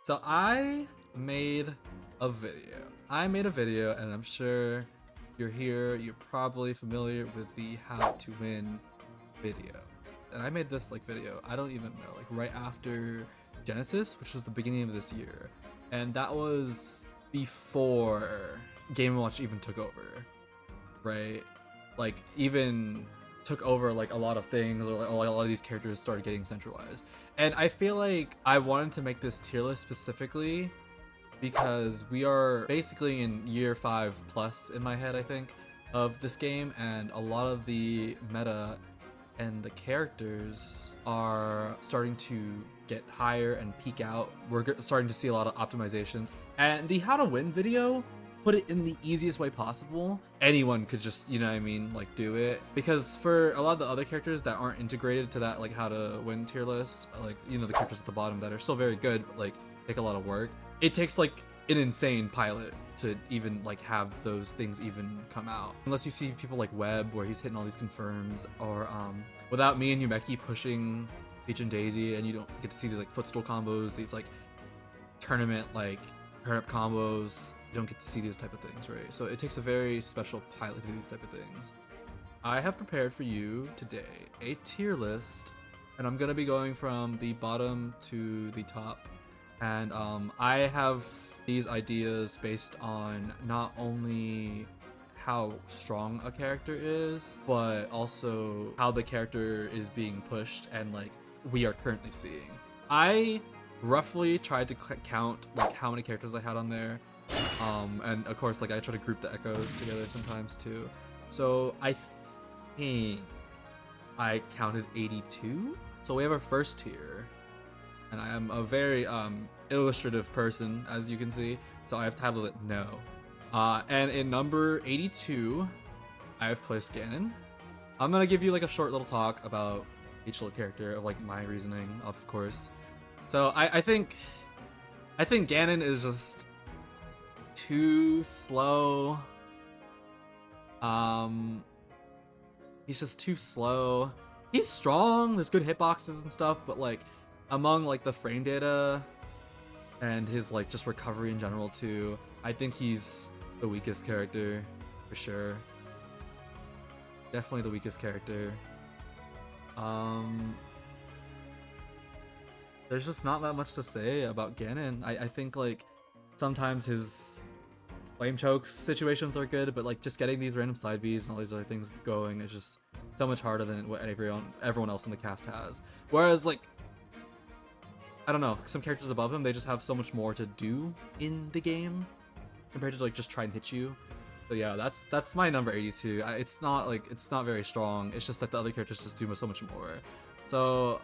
So I made a video. And I'm sure you're here, you're probably familiar with the how to win video. And I made this like video, I don't even know, like right after Genesis, which was the beginning of this year. And that was before Game & Watch even took over, right? Like even took over like a lot of things, or like a lot of these characters started getting centralized. And I feel like I wanted to make this tier list specifically because we are basically in year 5 plus in my head, I think, of this game, and a lot of the meta and the characters are starting to get higher and peak out. We're starting to see a lot of optimizations, and the how to win video put it in the easiest way possible. Anyone could just, you know what I mean, like do it. Because for a lot of the other characters that aren't integrated to that like how to win tier list, like, you know, the characters at the bottom that are still very good but like take a lot of work, it takes like an insane pilot to even like have those things even come out. Unless you see people like Webb where he's hitting all these confirms, or without me and Yumeki pushing Peach and Daisy, and you don't get to see these like footstool combos, these like tournament like turnip combos. You don't get to see these type of things, right? So it takes a very special pilot to do these type of things. I have prepared for you today a tier list, and I'm gonna be going from the bottom to the top. And I have these ideas based on not only how strong a character is, but also how the character is being pushed and like we are currently seeing. I roughly tried to count like how many characters I had on there. And of course, like I try to group the echoes together sometimes too. So I think I counted 82. So we have our first tier, and I am a very illustrative person, as you can see. So I have titled it No. And in number 82, I have placed Ganon. I'm gonna give you like a short little talk about each little character of like my reasoning, of course. So I think Ganon is just too slow. He's just too slow. He's strong, there's good hitboxes and stuff, but like among like the frame data and his like just recovery in general too, I think he's the weakest character for sure. Definitely the weakest character. There's just not that much to say about Ganon. I think like sometimes his flame chokes situations are good, but like just getting these random side Bs and all these other things going is just so much harder than what everyone else in the cast has. Whereas like, I don't know, some characters above him, they just have so much more to do in the game compared to like just try and hit you. So yeah, that's my number 82. It's not very strong. It's just that the other characters just do so much more. So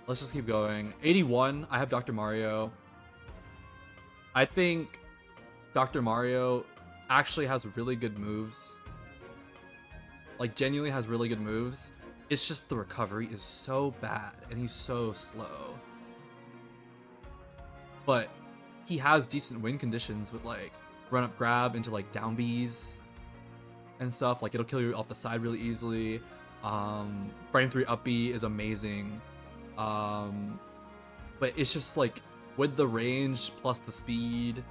let's just keep going. 81, I have Dr. Mario. I think Dr. Mario actually has really good moves. Like genuinely has really good moves. It's just the recovery is so bad and he's so slow. But he has decent win conditions with like run up grab into like down Bs and stuff. Like it'll kill you off the side really easily. Frame 3 up B is amazing. But it's just like with the range plus the speed,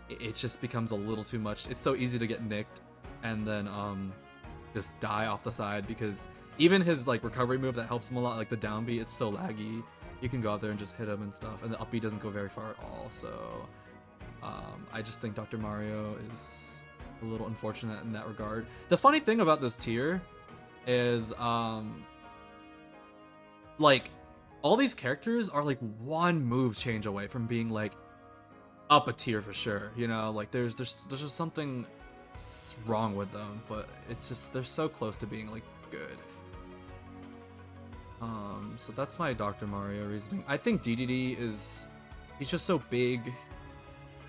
it just becomes a little too much. It's so easy to get nicked and then just die off the side, because even his like recovery move that helps him a lot, like the down B, it's so laggy. You can go out there and just hit him and stuff, and the up B doesn't go very far at all. So I just think Dr. Mario is a little unfortunate in that regard. The funny thing about this tier is like all these characters are like one move change away from being like up a tier for sure, you know, like there's just something wrong with them, but it's just they're so close to being like good. So that's my Dr. Mario reasoning. I think DDD he's just so big,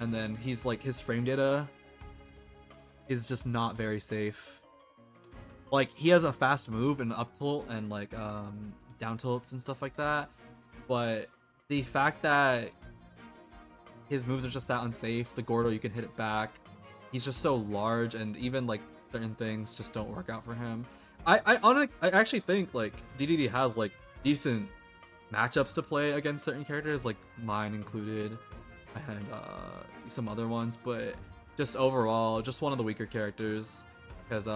and then he's like his frame data is just not very safe. Like he has a fast move and up tilt and like down tilts and stuff like that, but the fact that his moves are just that unsafe, the Gordo you can hit it back, he's just so large, and even like certain things just don't work out for him. I actually think like DDD has like decent matchups to play against certain characters, like mine included, and some other ones, but just overall, just one of the weaker characters, because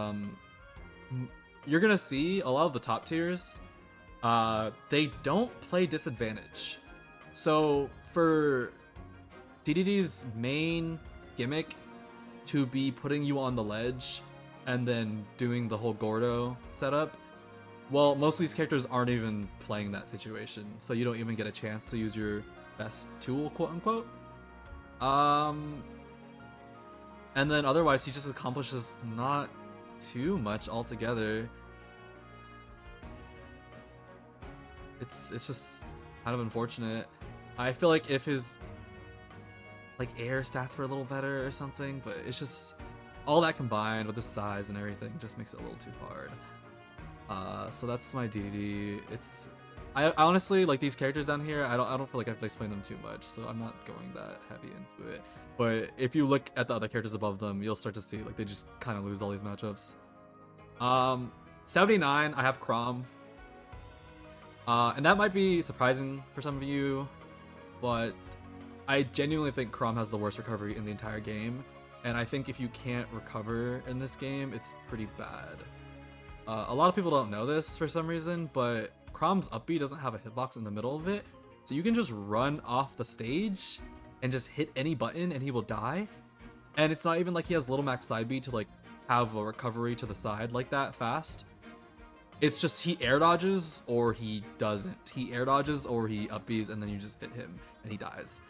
you're gonna see a lot of the top tiers, they don't play disadvantage. So for DDD's main gimmick to be putting you on the ledge and then doing the whole Gordo setup, well, most of these characters aren't even playing that situation, so you don't even get a chance to use your best tool, quote unquote. And then otherwise he just accomplishes not too much altogether. It's just kind of unfortunate. I feel like if his like air stats were a little better or something, but it's just all that combined with the size and everything just makes it a little too hard. So that's my DDD. I honestly like these characters down here. I don't feel like I have to explain them too much, so I'm not going that heavy into it. But if you look at the other characters above them, you'll start to see like they just kind of lose all these matchups. 79, I have Chrom. And that might be surprising for some of you, but I genuinely think Chrom has the worst recovery in the entire game. And I think if you can't recover in this game, it's pretty bad. A lot of people don't know this for some reason, but Chrom's up B doesn't have a hitbox in the middle of it. So you can just run off the stage and just hit any button and he will die. And it's not even like he has little max side B to like have a recovery to the side like that fast. It's just he air dodges or he doesn't. He air dodges or he up Bs and then you just hit him and he dies.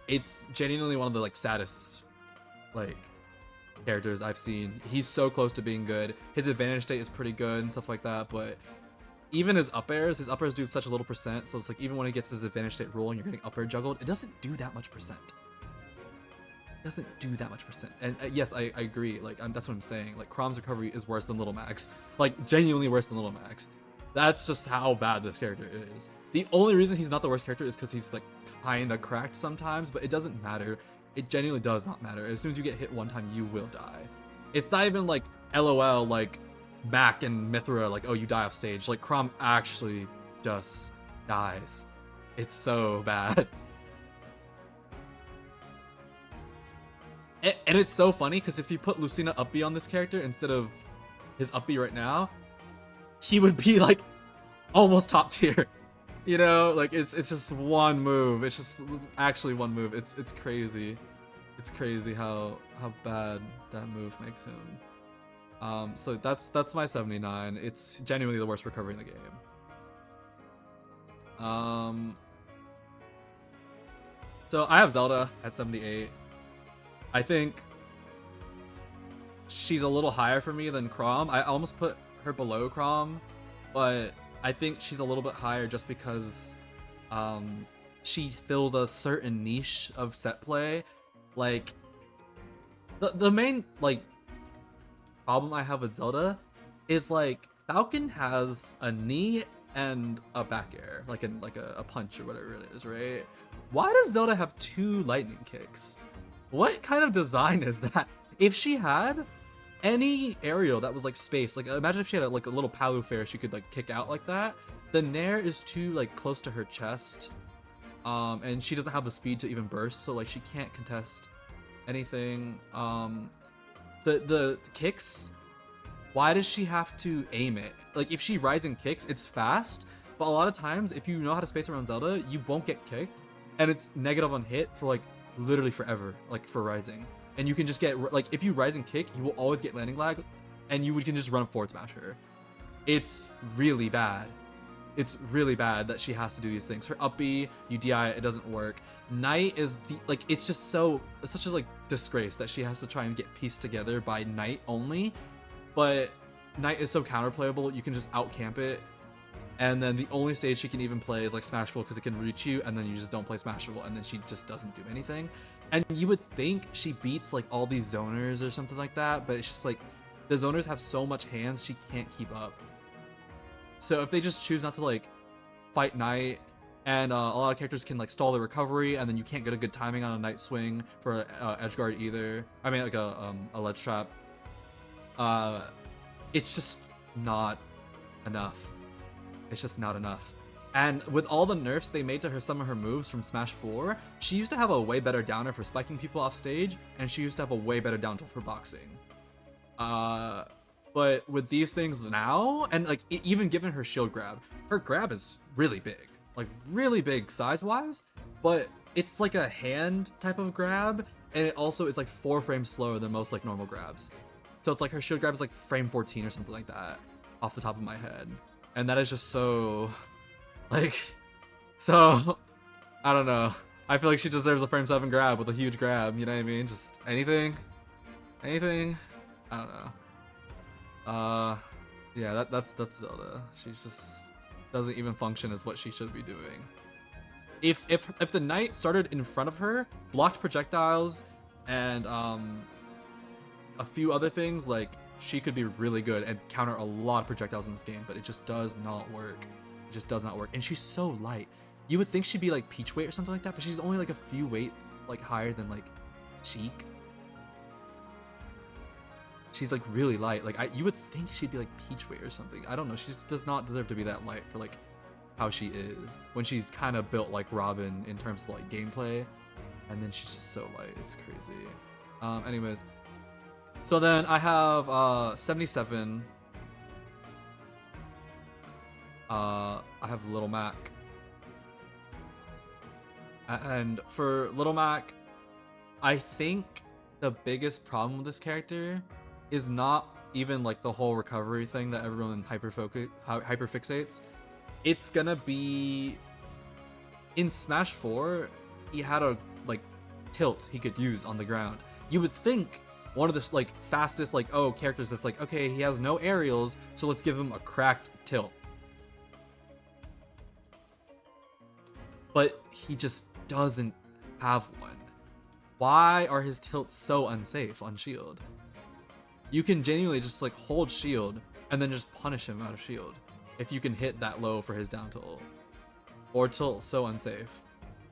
It's genuinely one of the like saddest like characters I've seen. He's so close to being good. His advantage state is pretty good and stuff like that, but even his up airs do such a little percent, so it's like even when he gets his advantage state roll and you're getting up air juggled, it doesn't do that much percent. It doesn't do that much percent. And yes, I agree, like that's what I'm saying. Like Chrom's recovery is worse than Little Max, like genuinely worse than Little Max. That's just how bad this character is. The only reason he's not the worst character is because he's like kinda cracked sometimes, but it doesn't matter. It genuinely does not matter. As soon as you get hit one time, you will die. It's not even like LOL, like Mac and Mithra, like, oh, you die off stage. Like, Chrom actually just dies. It's so bad. And it's so funny, because if you put Lucina up B on this character instead of his up B right now, he would be, like, almost top tier. You know, like it's just one move. It's just actually one move. It's crazy. It's crazy how bad that move makes him. So that's my 79. It's genuinely the worst recovery in the game. So I have Zelda at 78. I think she's a little higher for me than Chrom. I almost put her below Chrom, but I think she's a little bit higher just because she fills a certain niche of set play. Like the main like problem I have with Zelda is like Falcon has a knee and a back air, like a punch or whatever it is, right? Why does Zelda have 2 lightning kicks? What kind of design is that? If she had any aerial that was like space, like imagine if she had like a little Palu fair she could like kick out like that. The nair is too like close to her chest, and she doesn't have the speed to even burst, so like she can't contest anything. The kicks, why does she have to aim it? Like if she rising kicks, it's fast, but a lot of times if you know how to space around Zelda, you won't get kicked, and it's negative on hit for like literally forever, like for rising. And you can just get, like, if you rise and kick, you will always get landing lag, and you can just run forward smash her. It's really bad. It's really bad that she has to do these things. Her up B, you DI it doesn't work. Knight is the, like, it's just so, it's such a, like, disgrace that she has to try and get pieced together by Knight only. But Knight is so counterplayable, you can just out-camp it. And then the only stage she can even play is, like, Smashville because it can reach you, and then you just don't play Smashville, and then she just doesn't do anything. And you would think she beats like all these zoners or something like that, but it's just like the zoners have so much hands she can't keep up. So if they just choose not to like fight Knight, and a lot of characters can like stall the recovery, and then you can't get a good timing on a Knight swing for edge guard either. I mean like a ledge trap. It's just not enough. It's just not enough. And with all the nerfs they made to her, some of her moves from Smash 4, she used to have a way better downer for spiking people off stage, and she used to have a way better down tilt for boxing. But with these things now, and like even given her shield grab, her grab is really big, like really big size-wise, but it's like a hand type of grab, and it also is like 4 frames slower than most like normal grabs. So it's like her shield grab is like frame 14 or something like that, off the top of my head. And that is just so, like, so, I don't know. I feel like she deserves a frame 7 grab with a huge grab, you know what I mean? Just anything, I don't know. Yeah, that's Zelda. She's just doesn't even function as what she should be doing. If the knight started in front of her, blocked projectiles, and a few other things, like she could be really good and counter a lot of projectiles in this game, but it just does not work. It just does not work. And she's so light. You would think she'd be like Peach weight or something like that, but she's only like a few weights like higher than like Sheik. She's like really light. Like you would think she'd be like Peach weight or something. I don't know. She just does not deserve to be that light for like how she is when she's kind of built like Robin in terms of like gameplay, and then she's just so light. It's crazy. Anyways, so then I have 77. I have Little Mac, and for Little Mac, I think the biggest problem with this character is not even like the whole recovery thing that everyone hyperfixates. It's gonna be in Smash 4, he had a like tilt he could use on the ground. You would think one of the like fastest like characters that's like, okay, he has no aerials, so let's give him a cracked tilt. But he just doesn't have one. Why are his tilts so unsafe on shield? You can genuinely just like hold shield and then just punish him out of shield if you can hit that low for his down tilt or tilt so unsafe.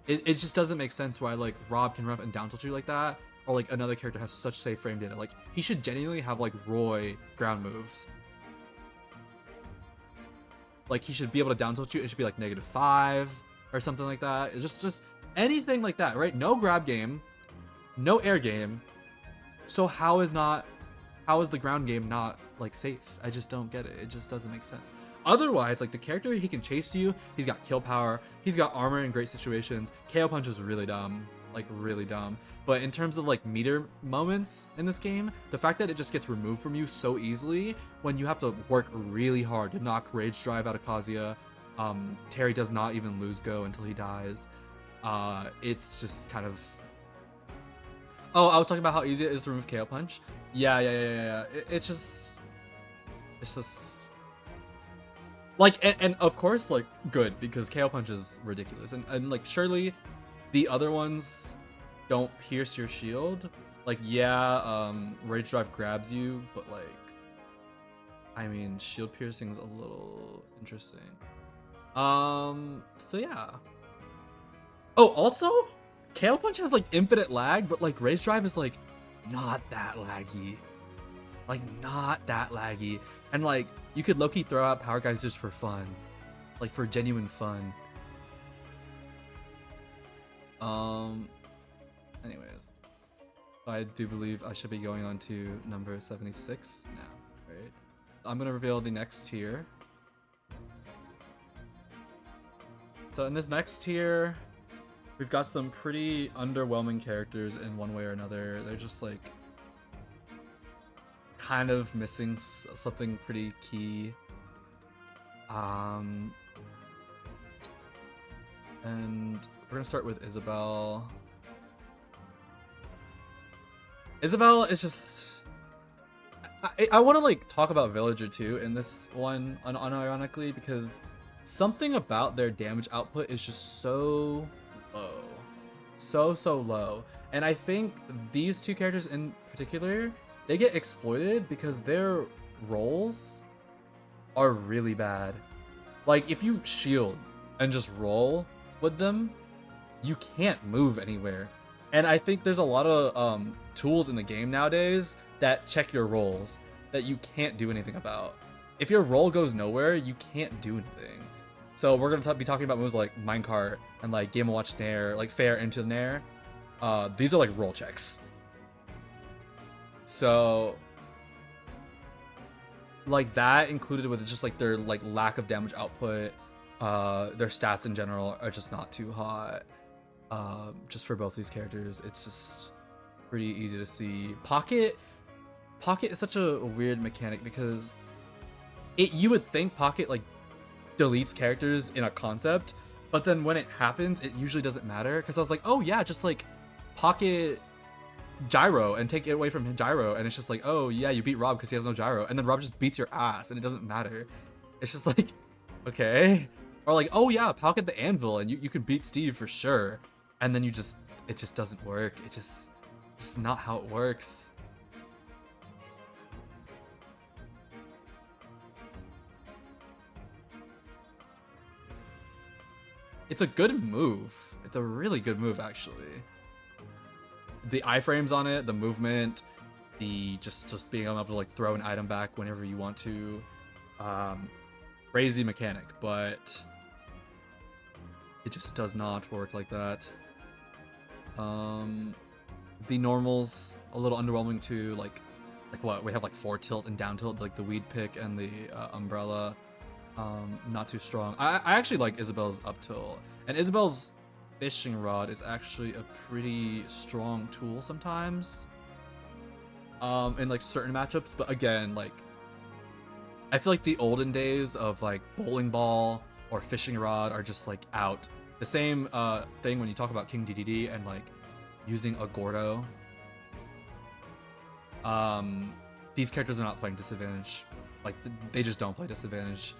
It just doesn't make sense why like Rob can run up and down tilt you like that, or like another character has such safe frame data. Like he should genuinely have like Roy ground moves. Like he should be able to down tilt you. It should be like -5 or something like that. It's just anything like that, right? No grab game, no air game. So how is the ground game not like safe? I just don't get it. It just doesn't make sense. Otherwise, like the character, he can chase you. He's got kill power. He's got armor in great situations. KO punch is really dumb, like really dumb. But in terms of like meter moments in this game, the fact that it just gets removed from you so easily when you have to work really hard to knock Rage Drive out of Kazuya. Terry does not even lose Go until he dies. It's just kind of... Oh, I was talking about how easy it is to remove KO punch. Yeah. It's just like, and of course, like good, because KO punch is ridiculous, and like surely the other ones don't pierce your shield. Like Rage Drive grabs you, but like, I mean, shield piercing's a little interesting. So yeah. Oh, also, KO punch has like infinite lag, but like Rage Drive is like not that laggy. Like not that laggy. And like you could low-key throw out power geysers for fun. Like for genuine fun. Anyways. I do believe I should be going on to number 76 now, right? I'm gonna reveal the next tier. So in this next tier, we've got some pretty underwhelming characters in one way or another. They're just like kind of missing something pretty key. And we're gonna start with Isabelle. Isabelle is just... I want to like talk about Villager too in this one, unironically, because something about their damage output is just so low. So low. And I think these two characters in particular, they get exploited because their rolls are really bad. Like if you shield and just roll with them, you can't move anywhere. And I think there's a lot of tools in the game nowadays that check your rolls that you can't do anything about. If your roll goes nowhere, you can't do anything. So we're gonna be talking about moves like Minecart and like Game & Watch Nair, like Fair into Nair. These are like roll checks. So like that included with just like their like lack of damage output, their stats in general are just not too hot. Just for both these characters, it's just pretty easy to see. Pocket is such a weird mechanic because you would think Pocket like deletes characters in a concept, but then when it happens, it usually doesn't matter. Because I was like, oh yeah, just like Pocket gyro and take it away from him gyro, and it's just like, oh yeah, you beat Rob because he has no gyro, and then Rob just beats your ass and it doesn't matter. It's just like, okay. Or like, oh yeah, Pocket the Anvil and you could beat Steve for sure, and then it just doesn't work. It's just not how it works. It's a good move. It's a really good move, actually. The iframes on it, the movement, the just being able to like throw an item back whenever you want to. Crazy mechanic, but it just does not work like that. The normals a little underwhelming too. Like what we have like 4 tilt and down tilt, like the weed pick and the umbrella. Not too strong. I actually like Isabel's up tilt, and Isabel's fishing rod is actually a pretty strong tool sometimes in like certain matchups. But again, like I feel like the olden days of like bowling ball or fishing rod are just like out. The same thing when you talk about King DDD and like using a Gordo. These characters are not playing disadvantage. Like they just don't play disadvantage.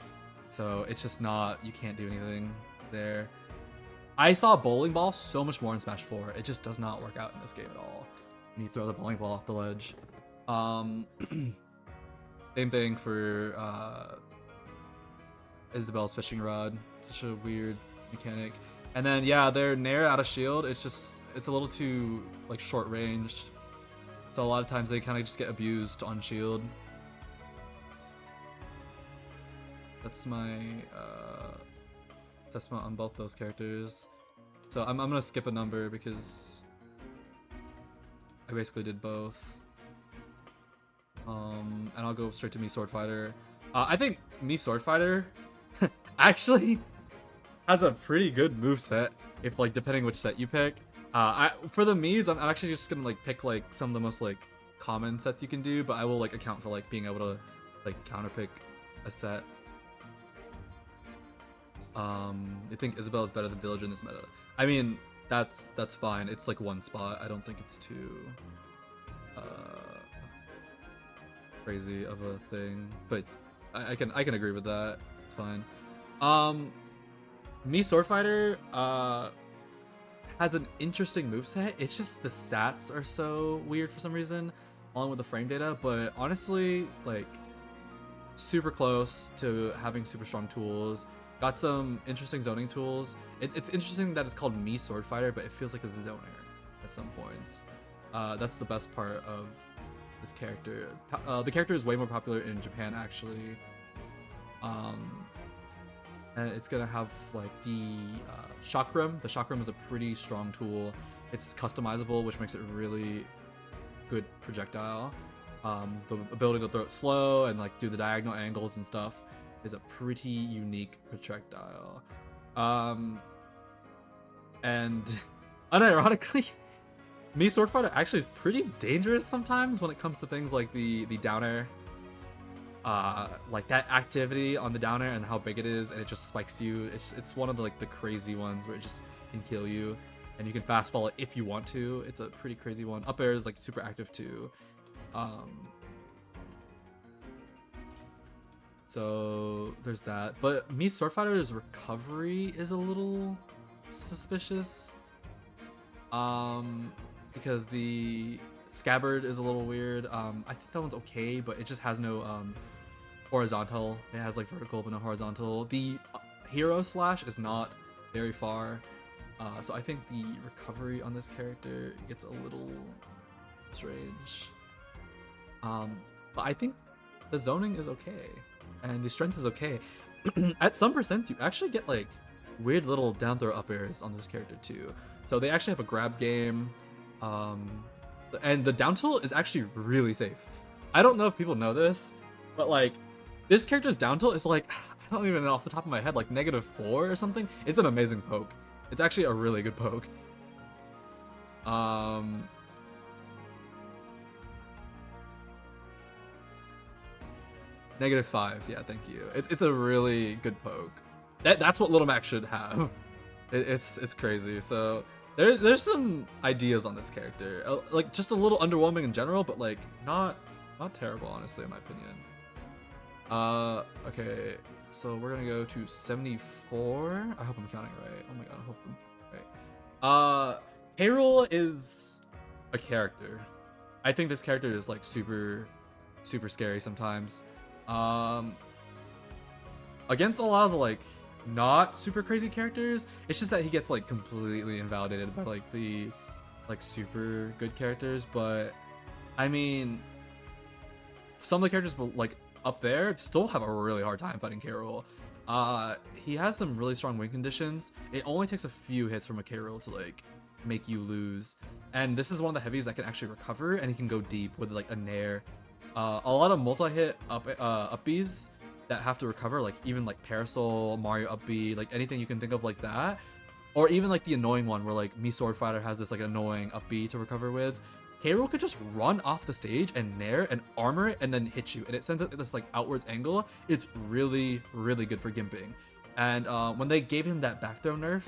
So it's just not, you can't do anything there. I saw bowling ball so much more in Smash 4. It just does not work out in this game at all. When you throw the bowling ball off the ledge. Same thing for Isabel's fishing rod. Such a weird mechanic. And then yeah, their Nair out of shield, it's a little too like short ranged. So a lot of times they kind of just get abused on shield. That's my assessment on both those characters. So I'm gonna skip a number because I basically did both. And I'll go straight to Mii Sword Fighter. I think Mii Sword Fighter actually has a pretty good moveset, if like depending which set you pick. For the Miis, I'm actually just gonna like pick like some of the most like common sets you can do, but I will like account for like being able to like counterpick a set. I think Isabel is better than Villager in this meta. I mean, that's fine. It's like one spot. I don't think it's too crazy of a thing, but I can agree with that. It's fine. Mii Sword Fighter has an interesting moveset. It's just the stats are so weird for some reason, along with the frame data. But honestly, like super close to having super strong tools. Got some interesting zoning tools. It's interesting that it's called Mii Sword Fighter, but it feels like a zoner at some points. That's the best part of this character. The character is way more popular in Japan, actually. And it's gonna have like the Chakram. The Chakram is a pretty strong tool. It's customizable, which makes it really good projectile. The ability to throw it slow and like do the diagonal angles and stuff is a pretty unique projectile. And unironically, Mii Sword Fighter actually is pretty dangerous sometimes when it comes to things like the down air. Like that activity on the down air and how big it is, and it just spikes you. It's one of the like the crazy ones where it just can kill you, and you can fast fall it if you want to. It's a pretty crazy one. Up air is like super active too. So there's that. But Mii Sword Fighter's recovery is a little suspicious. Because the scabbard is a little weird. I think that one's okay, but it just has no horizontal. It has like vertical but no horizontal. The hero slash is not very far. So I think the recovery on this character gets a little strange. But I think the zoning is okay. And the strength is okay. at some percent, you actually get like weird little down throw up airs on this character too. So they actually have a grab game, and the down tilt is actually really safe. I don't know if people know this, but like this character's down tilt is like I don't even know off the top of my head, like -4 or something. It's an amazing poke. It's actually a really good poke. -5, yeah, thank you. It's a really good poke. That's what Little Mac should have. It's crazy. So there's some ideas on this character, like just a little underwhelming in general, but like not terrible, honestly, in my opinion. Okay, so we're gonna go to 74. I hope I'm counting right. Oh my god, I hope I'm counting right. K. Rool is a character. I think this character is like super scary sometimes. Against a lot of the like not super crazy characters, it's just that he gets like completely invalidated by like the like super good characters. But I mean, some of the characters like up there still have a really hard time fighting K. Rool. He has some really strong win conditions. It only takes a few hits from a K. Rool to like make you lose, and this is one of the heavies that can actually recover, and he can go deep with like a nair. A lot of multi-hit up Bs that have to recover, like even like Parasol, Mario up B, like anything you can think of like that, or even like the annoying one where like Me Sword Fighter has this like annoying up B to recover with. K. Rool could just run off the stage and nair and armor it and then hit you, and it sends it this like outwards angle. It's really good for gimping. And when they gave him that back throw nerf,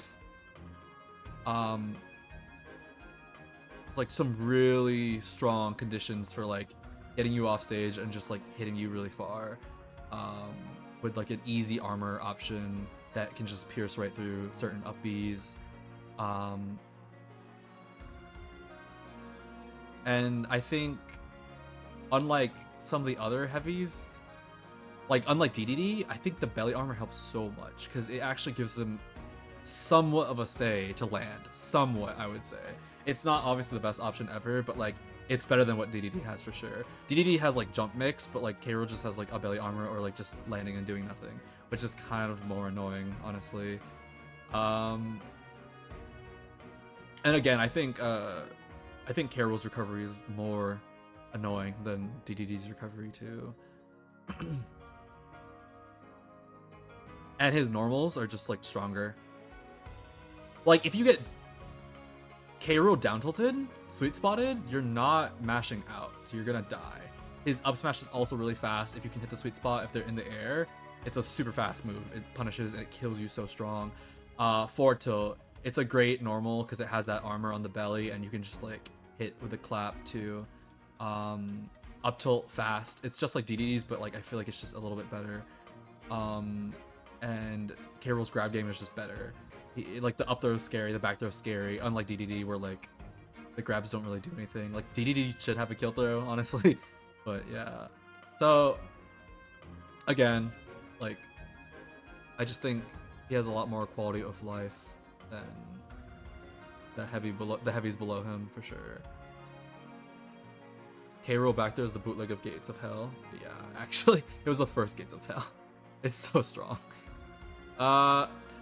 it's like some really strong conditions for like getting you off stage and just like hitting you really far, with like an easy armor option that can just pierce right through certain up Bs. And I think unlike some of the other heavies, like unlike DDD, I think the belly armor helps so much because it actually gives them somewhat of a say to land. Somewhat, I would say. It's not obviously the best option ever, but like it's better than what DDD has for sure. DDD has like jump mix, but like K. Rool just has like a belly armor or like just landing and doing nothing, which is kind of more annoying, honestly. And again, I think K. Rool's recovery is more annoying than DDD's recovery too. And his normals are just like stronger. Like if you get K. Rool down tilted, sweet spotted, you're not mashing out, so you're gonna die. His up smash is also really fast. If you can hit the sweet spot, if they're in the air, it's a super fast move. It punishes and it kills you so strong. Forward tilt, it's a great normal because it has that armor on the belly and you can just like hit with a clap too. Up tilt fast. It's just like DDD's, but like I feel like it's just a little bit better. And K. Rool's grab game is just better. Like the up throw is scary, the back throw is scary, unlike DDD where like the grabs don't really do anything. Like DDD should have a kill throw, honestly. But yeah. So again, like I just think he has a lot more quality of life than the heavies below him for sure. K. Rool back there is the bootleg of Gates of Hell. But yeah, actually, it was the first Gates of Hell. It's so strong.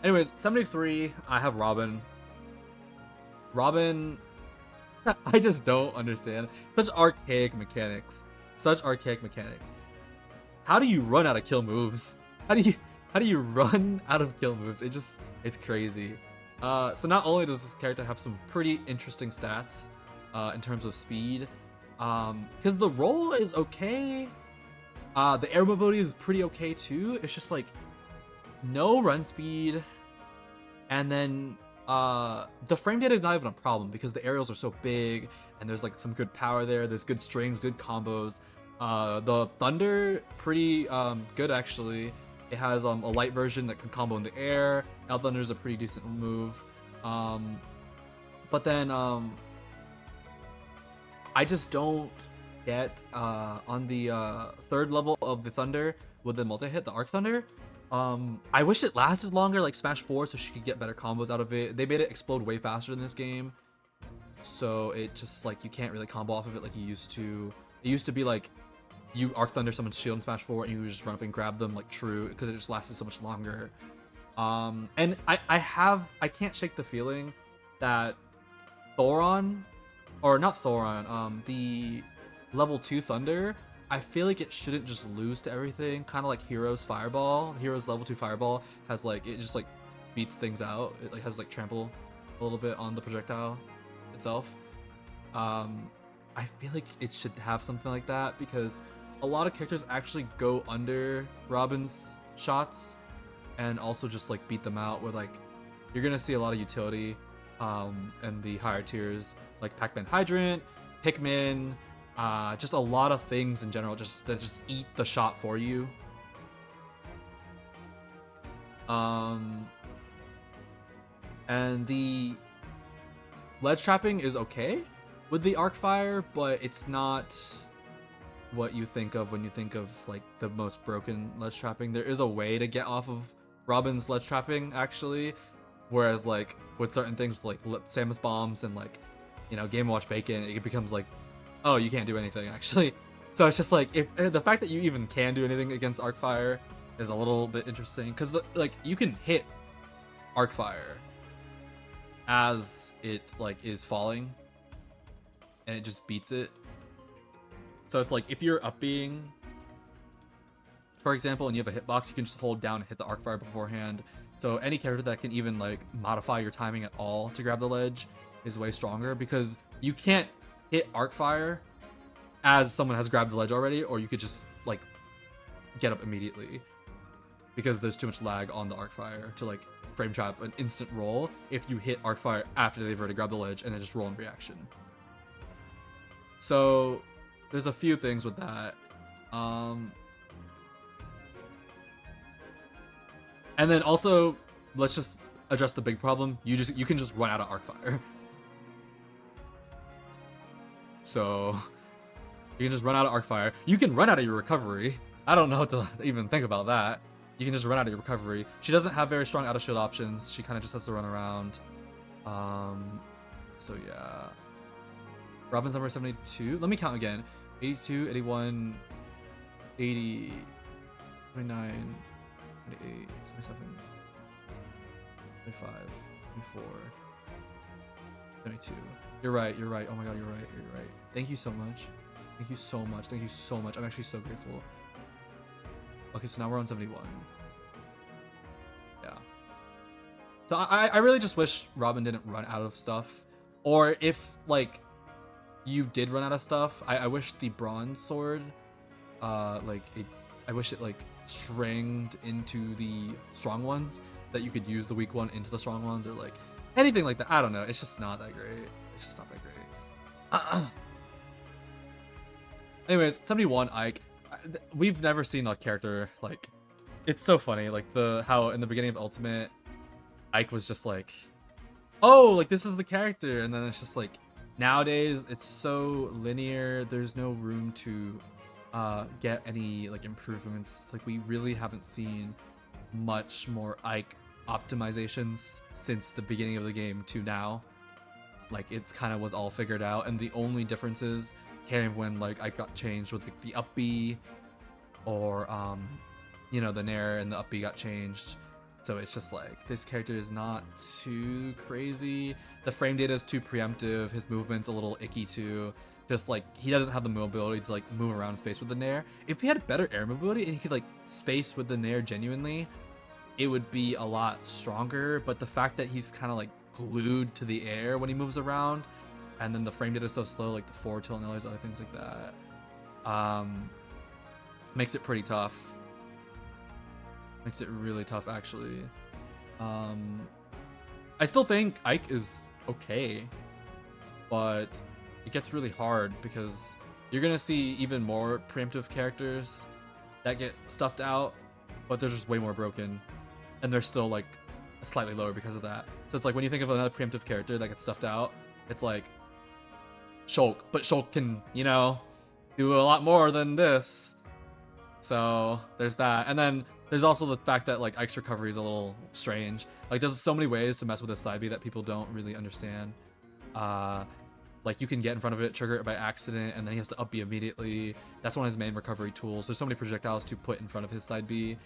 Anyways, 73, I have Robin. Robin, I just don't understand. Such archaic mechanics. Such archaic mechanics. How do you run out of kill moves? How do you run out of kill moves? It's crazy. So not only does this character have some pretty interesting stats in terms of speed, because the roll is okay. The air mobility is pretty okay too. It's just like no run speed, and then the frame data is not even a problem because the aerials are so big and there's like some good power there. There's good strings, good combos. The thunder pretty good actually. It has a light version that can combo in the air. El Thunder is a pretty decent move, but then I just don't get on the third level of the thunder with the multi-hit, the Arc Thunder. I wish it lasted longer, like Smash 4, so she could get better combos out of it. They made it explode way faster in this game, so it just like you can't really combo off of it like you used to. It used to be like you Arc Thunder someone's shield and smash forward, and you just run up and grab them like true, because it just lasted so much longer. And I can't shake the feeling that Thoron, or not Thoron, the level 2 Thunder, I feel like it shouldn't just lose to everything, kind of like Hero's Fireball. Hero's level 2 Fireball has like, it just like beats things out. It like has like trample a little bit on the projectile itself. I feel like it should have something like that, because a lot of characters actually go under Robin's shots and also just like beat them out with like, you're gonna see a lot of utility in the higher tiers, like Pac-Man Hydrant, Pikmin, just a lot of things in general that just eat the shot for you. And the ledge trapping is okay with the arc fire, but it's not what you think of when you think of like the most broken ledge trapping. There is a way to get off of Robin's ledge trapping actually, whereas like with certain things like Samus bombs and like, you know, Game & Watch Bacon, it becomes like, oh, you can't do anything actually. So it's just like, if the fact that you even can do anything against arc fire is a little bit interesting, because like you can hit arc fire as it like is falling and it just beats it. So it's like, if you're up-being, for example, and you have a hitbox, you can just hold down and hit the arc fire beforehand. So any character that can even like modify your timing at all to grab the ledge is way stronger, because you can't hit arc fire as someone has grabbed the ledge already, or you could just like get up immediately, because there's too much lag on the arc fire to like frame trap an instant roll if you hit arc fire after they've already grabbed the ledge and then just roll in reaction. So there's a few things with that. And then also, let's just address the big problem. You can just run out of arc fire. So you can just run out of arc fire. You can run out of your recovery. I don't know how to even think about that. You can just run out of your recovery. She doesn't have very strong out of shield options. She kind of just has to run around. So yeah. Robin's number 72. Let me count again. 82, 81, 80, 29, 28, 27, 25, 24, 22. You're right. Oh my god, you're right. Thank you so much. Thank you so much. I'm actually so grateful. Okay, so now we're on 71. Yeah. So I really just wish Robin didn't run out of stuff. Or if, like, you did run out of stuff, I wish the bronze sword, I wish it, like, stringed into the strong ones, so that you could use the weak one into the strong ones, or, like, anything like that. I don't know. It's just not that great. Anyways, 71, Ike. We've never seen a character, like, it's so funny, like, how in the beginning of Ultimate, Ike was just like, oh, like, this is the character, and then it's just like, nowadays, it's so linear, there's no room to get any, like, improvements. It's like, we really haven't seen much more Ike optimizations since the beginning of the game to now. Like, it's kind of was all figured out, and the only differences came when, like, Ike got changed with, like, the up B, or you know, the Nair and the up B got changed. So it's just like, this character is not too crazy. The frame data is too preemptive. His movement's a little icky too. Just like, he doesn't have the mobility to like move around in space with the Nair. If he had better air mobility and he could like space with the Nair genuinely, it would be a lot stronger. But the fact that he's kind of like glued to the air when he moves around, and then the frame data is so slow, like the forward tilt and all these other things like that, makes it pretty tough. Makes it really tough, actually. I still think Ike is okay, but it gets really hard because you're gonna see even more preemptive characters that get stuffed out, but they're just way more broken, and they're still like slightly lower because of that. So it's like, when you think of another preemptive character that gets stuffed out, it's like Shulk, but Shulk can, you know, do a lot more than this. So there's that. And then there's also the fact that like Ike's recovery is a little strange. Like, there's so many ways to mess with this side B that people don't really understand. Like you can get in front of it, trigger it by accident, and then he has to up B immediately. That's one of his main recovery tools. There's so many projectiles to put in front of his side B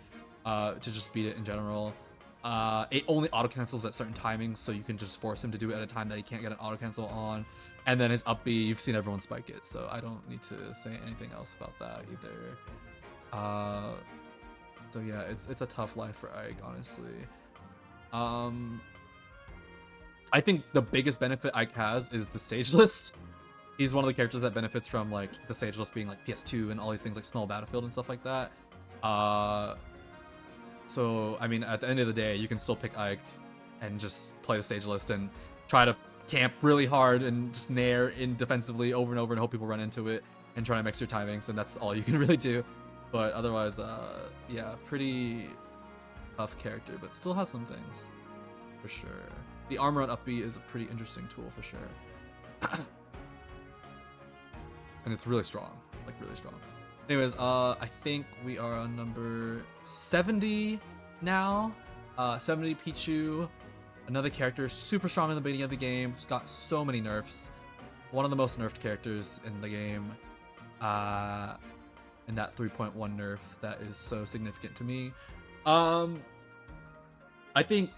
to just beat it in general. It only auto cancels at certain timings, so you can just force him to do it at a time that he can't get an auto cancel on. And then his up B, you've seen everyone spike it, so I don't need to say anything else about that either. So yeah, it's a tough life for Ike, honestly. I think the biggest benefit Ike has is the stage list. He's one of the characters that benefits from like the stage list being like PS2 and all these things like small battlefield and stuff like that. So I mean, at the end of the day, you can still pick Ike and just play the stage list and try to camp really hard and just nair in defensively over and over and hope people run into it and try to mix your timings, and that's all you can really do. But otherwise, yeah, pretty tough character, but still has some things for sure. The armor on up B is a pretty interesting tool for sure. And it's really strong, like really strong. Anyways, I think we are on number 70 now. 70 Pichu, another character super strong in the beginning of the game. He's got so many nerfs. One of the most nerfed characters in the game. And that 3.1 nerf that is so significant to me. I think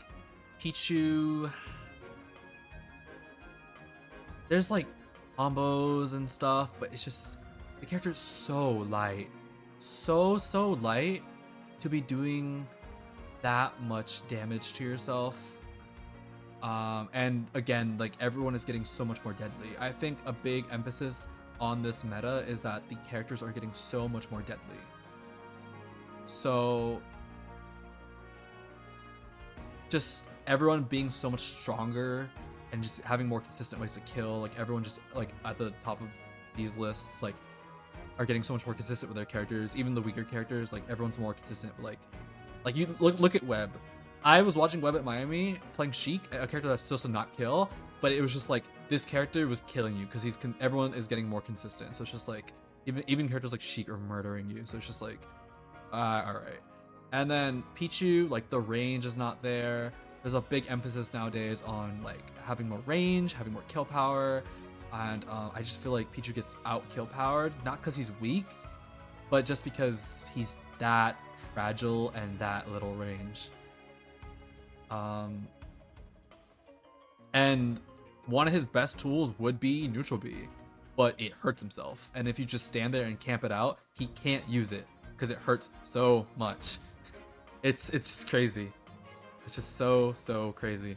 Pichu, there's like combos and stuff, but it's just the character is so light, so light to be doing that much damage to yourself. And again, like everyone is getting so much more deadly. I think a big emphasis on this meta is that the characters are getting so much more deadly. So just everyone being so much stronger and just having more consistent ways to kill, like everyone just like at the top of these lists like are getting so much more consistent with their characters. Even the weaker characters, like everyone's more consistent. Like you look at Webb. I was watching Webb at Miami playing Sheik, a character that's supposed to not kill, but it was just like this character was killing you because everyone is getting more consistent. So it's just like even characters like Sheik are murdering you. So it's just like all right. And then Pichu, like the range is not there. There's a big emphasis nowadays on like having more range, having more kill power, and I just feel like Pichu gets out kill powered, not because he's weak, but just because he's that fragile and that little range. And one of his best tools would be neutral B, but it hurts himself. And if you just stand there and camp it out, he can't use it because it hurts so much. It's just crazy. It's just so crazy.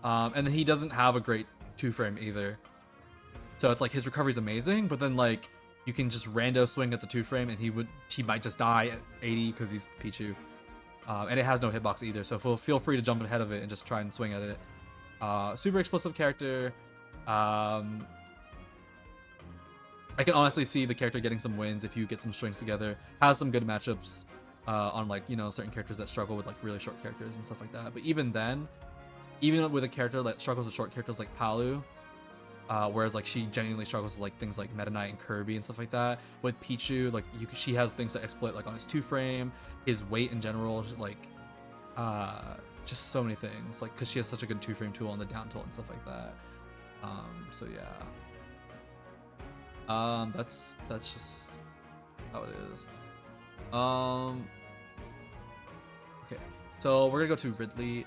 And then he doesn't have a great 2-frame either. So it's like his recovery is amazing, but then like you can just rando swing at the 2-frame and he might just die at 80 because he's Pichu. And it has no hitbox either, so feel free to jump ahead of it and just try and swing at it. Super explosive character. I can honestly see the character getting some wins if you get some strings together. Has some good matchups on like, you know, certain characters that struggle with like really short characters and stuff like that. But even then, even with a character that struggles with short characters like Palu, whereas like she genuinely struggles with like things like Meta Knight and Kirby and stuff like that. With Pichu, like she has things to exploit like on his 2-frame, his weight in general, like just so many things. Like because she has such a good 2-frame tool on the down tilt and stuff like that. So yeah, that's just how it is. Okay, so we're gonna go to Ridley.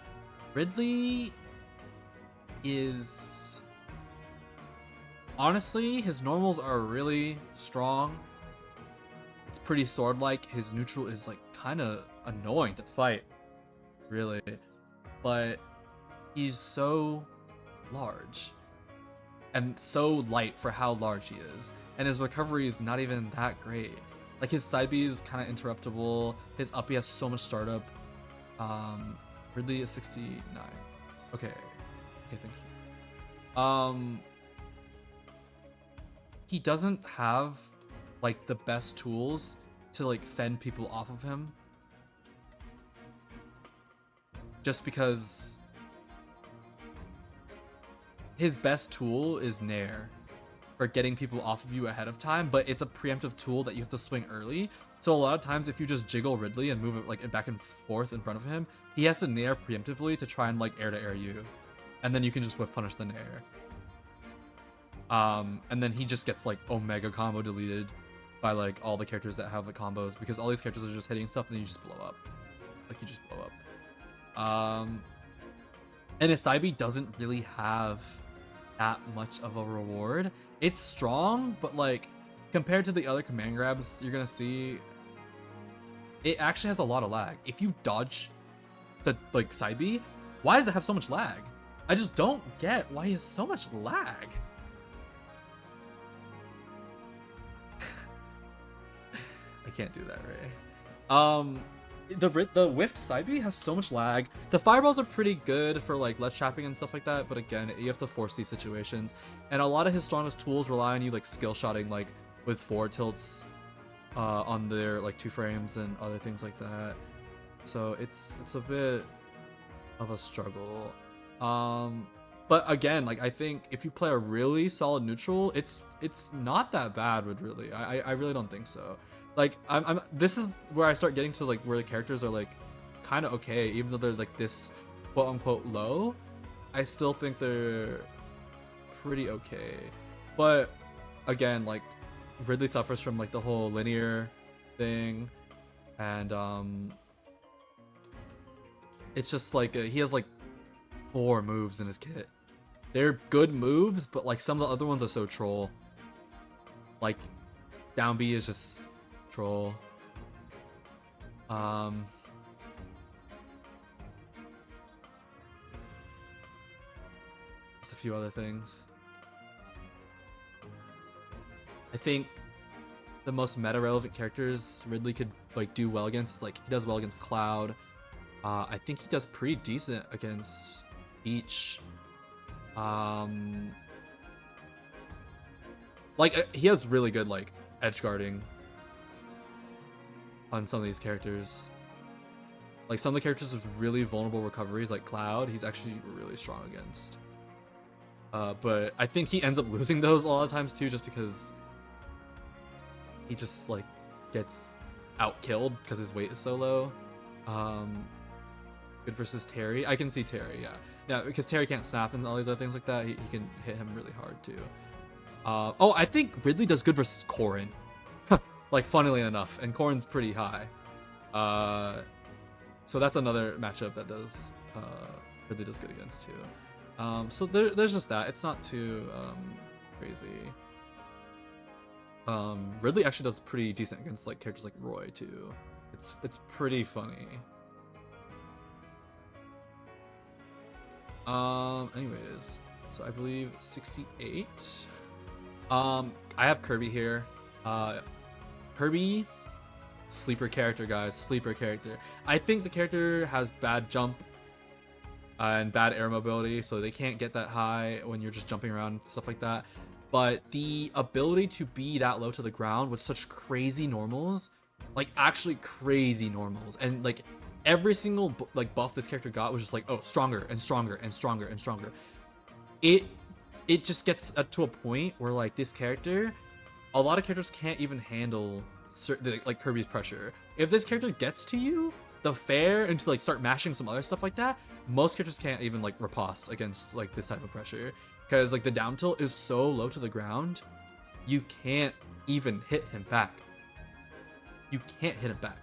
Ridley is honestly, his normals are really strong. It's pretty sword-like. His neutral is like kind of annoying to fight, really, but he's so large and so light for how large he is, and his recovery is not even that great. Like his side B is kind of interruptible. His up B has so much startup. Ridley is 69. Okay, thank you. He doesn't have like the best tools to like fend people off of him, just because his best tool is Nair for getting people off of you ahead of time, but it's a preemptive tool that you have to swing early. So a lot of times if you just jiggle Ridley and move it like back and forth in front of him, he has to Nair preemptively to try and like air to air you, and then you can just whiff punish the Nair. And then he just gets like Omega combo deleted by like all the characters that have the combos, because all these characters are just hitting stuff and then you just blow up. Like you just blow up. And Isaibi doesn't really have that much of a reward. It's strong, but like compared to the other command grabs you're gonna see, it actually has a lot of lag. If you dodge the like side B, why does it have so much lag? I just don't get why he has so much lag. I can't do that, Ray. The whiffed side B has so much lag. The fireballs are pretty good for like ledge trapping and stuff like that, but again, you have to force these situations. And a lot of his strongest tools rely on you like skill shotting like with forward tilts on their like 2 frames and other things like that. So it's a bit of a struggle. But again, like I think if you play a really solid neutral, it's not that bad with really. I really don't think so. Like this is where I start getting to like where the characters are like kind of okay, even though they're like this quote unquote low. I still think they're pretty okay. But again, like Ridley suffers from like the whole linear thing, and it's just like he has like 4 moves in his kit. They're good moves, but like some of the other ones are so troll. Like down B is just troll. Just a few other things. I think the most meta relevant characters Ridley could like do well against is like he does well against Cloud. I think he does pretty decent against Peach. Like he has really good like edge guarding on some of these characters. Like some of the characters with really vulnerable recoveries like Cloud, he's actually really strong against. But I think he ends up losing those a lot of times too, just because he just like gets out killed because his weight is so low. Good versus Terry. I can see Terry, yeah, because Terry can't snap and all these other things like that. He can hit him really hard too. Oh, I think Ridley does good versus Corrin. Like funnily enough, and Corrin's pretty high. So that's another matchup that does Ridley does good against too. So there's just that. It's not too crazy. Ridley actually does pretty decent against like characters like Roy too. It's pretty funny. Anyways, so I believe 68. I have Kirby here. Kirby, sleeper character, guys. Sleeper character. I think the character has bad jump and bad air mobility, so they can't get that high when you're just jumping around and stuff like that. But the ability to be that low to the ground with such crazy normals, like actually crazy normals, and like every single like buff this character got was just like, oh, stronger and stronger and stronger and stronger. It just gets to a point where like this character, a lot of characters can't even handle like Kirby's pressure. If this character gets to you, the fair, and to like start mashing some other stuff like that, most characters can't even like riposte against like this type of pressure, because like the down tilt is so low to the ground, you can't even hit him back. You can't hit him back.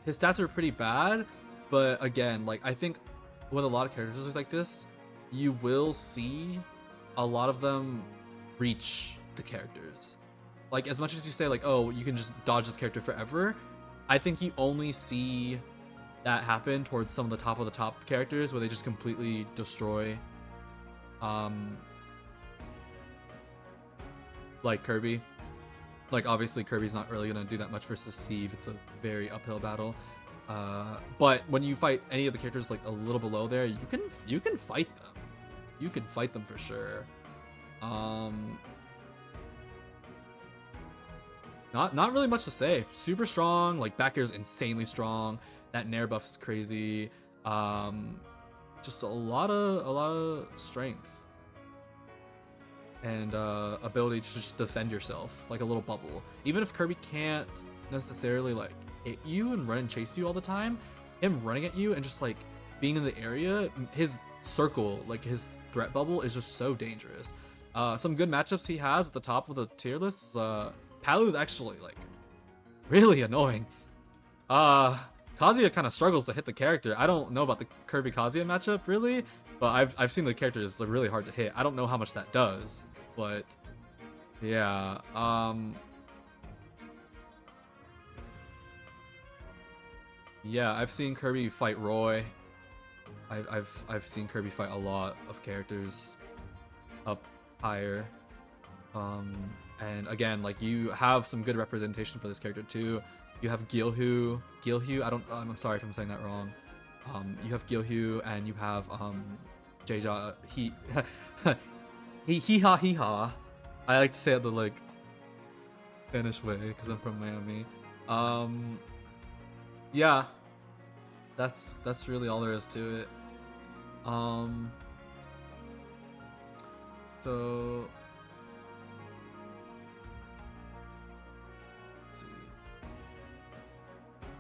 His stats are pretty bad, but again, like I think with a lot of characters like this, you will see a lot of them reach the characters. Like as much as you say like, oh, you can just dodge this character forever, I think you only see that happen towards some of the top characters where they just completely destroy like Kirby. Like obviously Kirby's not really gonna do that much versus Steve. It's a very uphill battle. But when you fight any of the characters like a little below there, you can fight them. You can fight them for sure. Not really much to say. Super strong. Like back air is insanely strong. That nair buff is crazy. Just a lot of strength and ability to just defend yourself like a little bubble. Even if Kirby can't necessarily like hit you and run and chase you all the time, him running at you and just like being in the area, his circle, like his threat bubble, is just so dangerous. Some good matchups he has at the top of the tier list is Palu is actually like really annoying. Kazuya kind of struggles to hit the character. I don't know about the Kirby Kazuya matchup really, but I've seen the character is like, really hard to hit. I don't know how much that does, but yeah. Yeah, I've seen Kirby fight Roy. I've seen Kirby fight a lot of characters up higher. And again, like you have some good representation for this character too. You have Gilhu. I'm sorry if I'm saying that wrong. You have Gilhu and you have Jeja. Hee ha. I like to say it the like Spanish way because I'm from Miami. Yeah, that's really all there is to it. So let's see.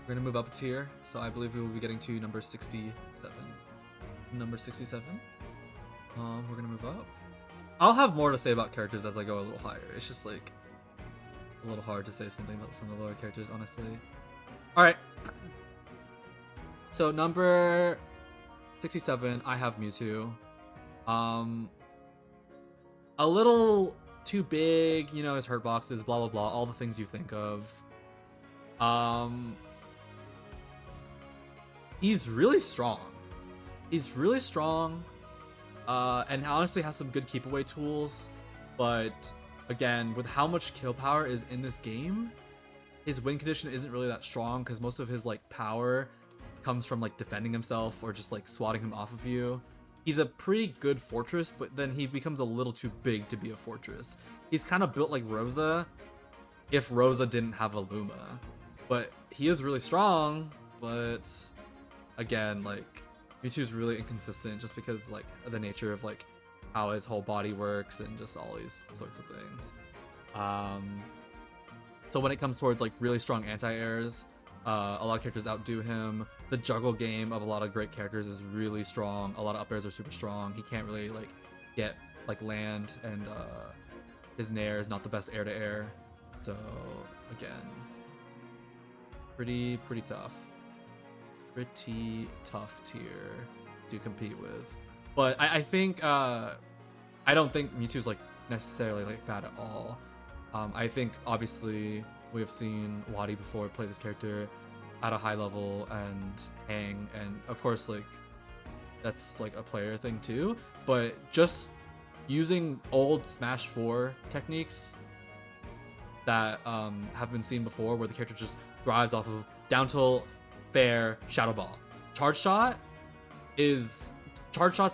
We're gonna move up a tier, so I believe we will be getting to number 67. Number 67. We're gonna move up. I'll have more to say about characters as I go a little higher. It's just like a little hard to say something about some of the lower characters, honestly. All right. So number 67, I have Mewtwo. A little too big, you know, his hurt boxes, blah blah blah, all the things you think of. He's really strong. And honestly has some good keep away tools, but again, with how much kill power is in this game, his win condition isn't really that strong because most of his like power comes from like defending himself or just like swatting him off of you. He's a pretty good fortress, but then he becomes a little too big to be a fortress. He's kind of built like Rosa if Rosa didn't have a Luma. But he is really strong, but again, like Mewtwo's really inconsistent just because like the nature of like how his whole body works and just all these sorts of things. So when it comes towards like really strong anti-airs, a lot of characters outdo him. The juggle game of a lot of great characters is really strong. A lot of up airs are super strong. He can't really like get like land, and his nair is not the best air to air. So again, pretty tough. Pretty tough tier to compete with. But I think I don't think Mewtwo's like necessarily like bad at all. I think obviously we have seen Wadi before play this character at a high level and hang, and of course like that's like a player thing too, but just using old Smash 4 techniques that have been seen before where the character just thrives off of down tilt, fair, shadow ball. Charge shots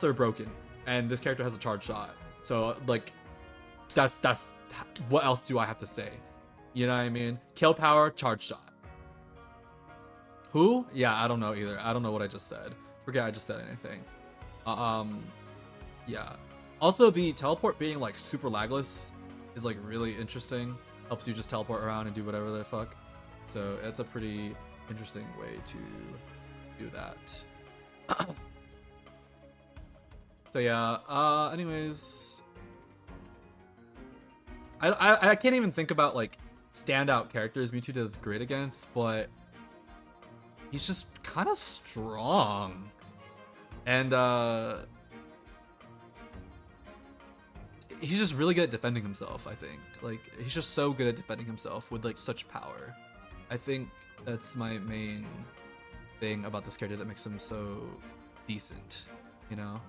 are broken and this character has a charge shot, so like that's what else do I have to say? You know what I mean? Kill power, charge shot. Who? Yeah, I don't know either. I don't know what I just said. Forget I just said anything. Yeah. Also, the teleport being like super lagless is like really interesting. Helps you just teleport around and do whatever the fuck. So it's a pretty interesting way to do that. So yeah. Anyways, I can't even think about like standout characters Mewtwo does great against, but he's just kind of strong, and he's just really good at defending himself. I think like he's just so good at defending himself with like such power. I think that's my main thing about this character that makes him so decent, you know.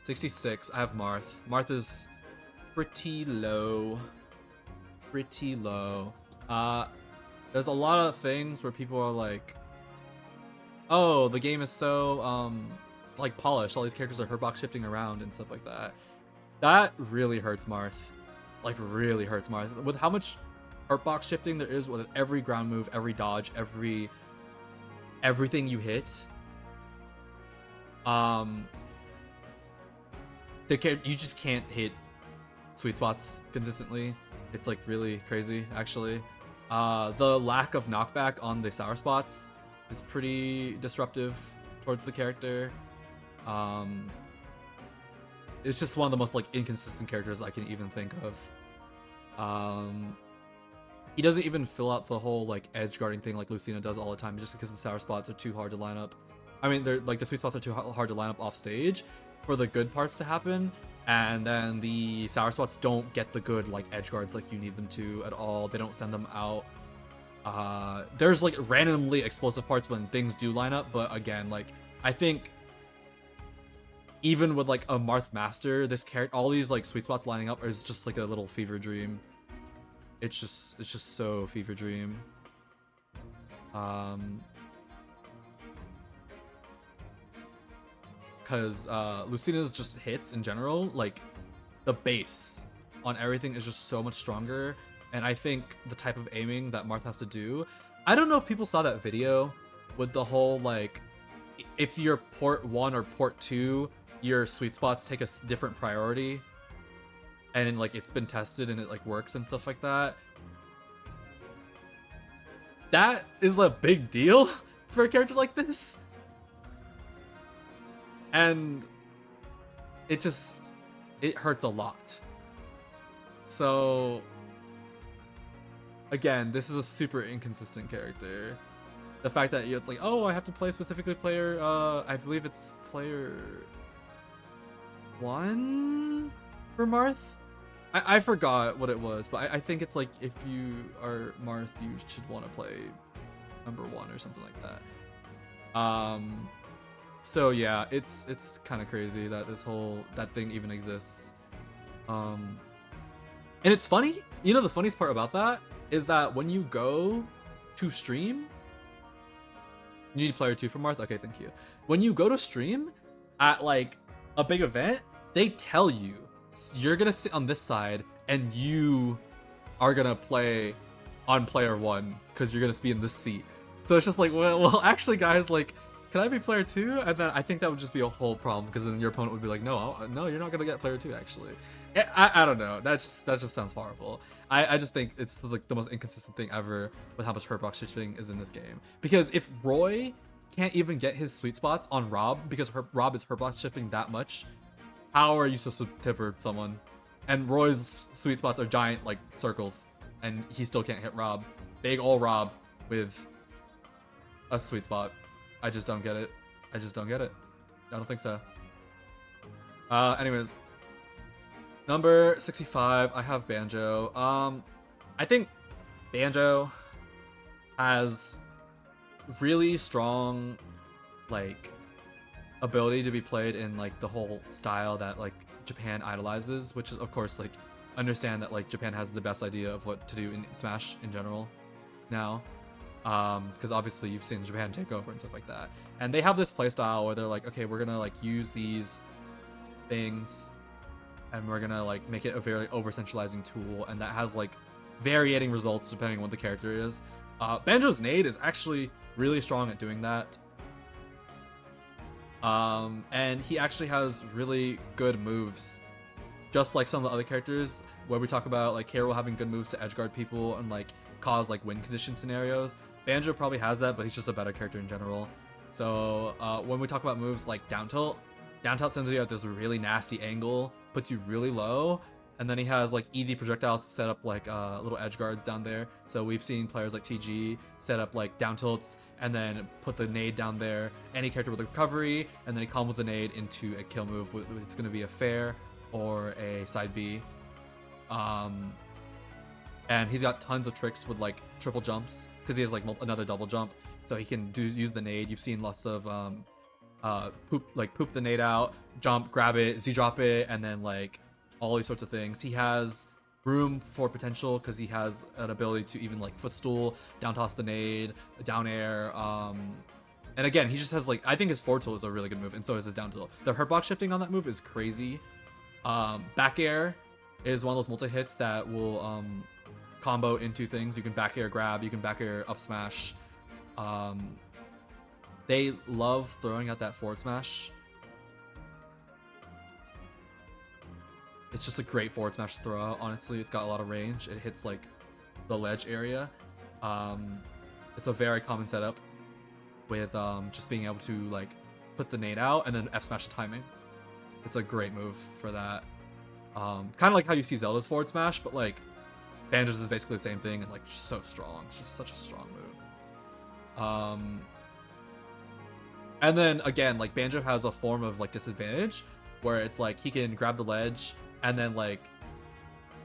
66, I have Marth. Marth is pretty low. There's a lot of things where people are like, oh, the game is so like polished, all these characters are hurtbox shifting around and stuff like that. That really hurts Marth. Like really hurts Marth. With how much hurtbox shifting there is with every ground move, every dodge, everything you hit. You just can't hit sweet spots consistently. It's like really crazy, actually. The lack of knockback on the sour spots is pretty disruptive towards the character. It's just one of the most like inconsistent characters I can even think of. He doesn't even fill out the whole like edge guarding thing like Lucina does all the time, just because the sour spots are too hard to line up. I mean, they're like the sweet spots are too hard to line up off stage for the good parts to happen, and then the sour spots don't get the good like edge guards like you need them to at all. They don't send them out. There's like randomly explosive parts when things do line up, but again, like I think even with like a Marth Master, this character, all these like sweet spots lining up is just like a little fever dream. It's just so fever dream. Because Lucina's just hits in general, like the base on everything is just so much stronger. And I think the type of aiming that Marth has to do, I don't know if people saw that video with the whole like, if you're port 1 or port 2, your sweet spots take a different priority, and like it's been tested and it like works and stuff like that. That is a big deal for a character like this, and it hurts a lot. So again, this is a super inconsistent character. The fact that it's like, oh, I have to play specifically player, I believe it's player 1 for Marth. I forgot what it was, but I think it's like if you are Marth, you should want to play number 1 or something like that. So yeah, it's kind of crazy that that thing even exists. And it's funny, you know, the funniest part about that is that when you go to stream, you need player 2 for Marth. Okay, thank you. When you go to stream at like a big event, they tell you you're gonna sit on this side and you are gonna play on player 1 because you're gonna be in this seat. So it's just like, well, actually, guys, like, can I be player 2? And then I think that would just be a whole problem, because then your opponent would be like, no, you're not gonna get player 2. Actually, I don't know. That just sounds powerful. I just think it's like the most inconsistent thing ever with how much hurt box shifting is in this game. Because if Roy can't even get his sweet spots on Rob because Rob is hurt box shifting that much, how are you supposed to tipper someone? And Roy's sweet spots are giant like circles, and he still can't hit Rob. Big ol' Rob with a sweet spot. I just don't get it. I don't think so. Anyways, number 65, I have Banjo. I think Banjo has really strong like ability to be played in like the whole style that like Japan idolizes, which is of course like understand that like Japan has the best idea of what to do in Smash in general now, because obviously you've seen Japan take over and stuff like that, and they have this playstyle where they're like, okay, we're gonna like use these things and we're gonna like make it a very over centralizing tool, and that has like varying results depending on what the character is. Banjo's nade is actually really strong at doing that. And he actually has really good moves, just like some of the other characters where we talk about like Carol having good moves to edgeguard people and like cause like win condition scenarios. Banjo probably has that, but he's just a better character in general. So when we talk about moves like down tilt sends you at this really nasty angle, puts you really low, and then he has like easy projectiles to set up like little edge guards down there. So we've seen players like TG set up like down tilts and then put the nade down there, any character with a recovery, and then he combos the nade into a kill move. It's going to be a fair or a side B. And he's got tons of tricks with like triple jumps because he has like another double jump, so he can use the nade. You've seen lots of poop the nade out, jump, grab it, Z drop it, and then like all these sorts of things. He has room for potential because he has an ability to even like footstool, down toss the nade, down air, and again, he just has like, I think his forward tilt is a really good move, and so is his down tilt. The hurt box shifting on that move is crazy. Back air is one of those multi hits that will combo into things. You can back air grab, you can back air up smash. They love throwing out that forward smash. It's just a great forward smash to throw out. Honestly, it's got a lot of range. It hits like the ledge area. It's a very common setup. with just being able to like put the nade out and then F smash the timing. It's a great move for that. Kind of like how you see Zelda's forward smash, but like Banjo's is basically the same thing and like just so strong. It's just such a strong move. And then again, like Banjo has a form of like disadvantage where it's like he can grab the ledge and then like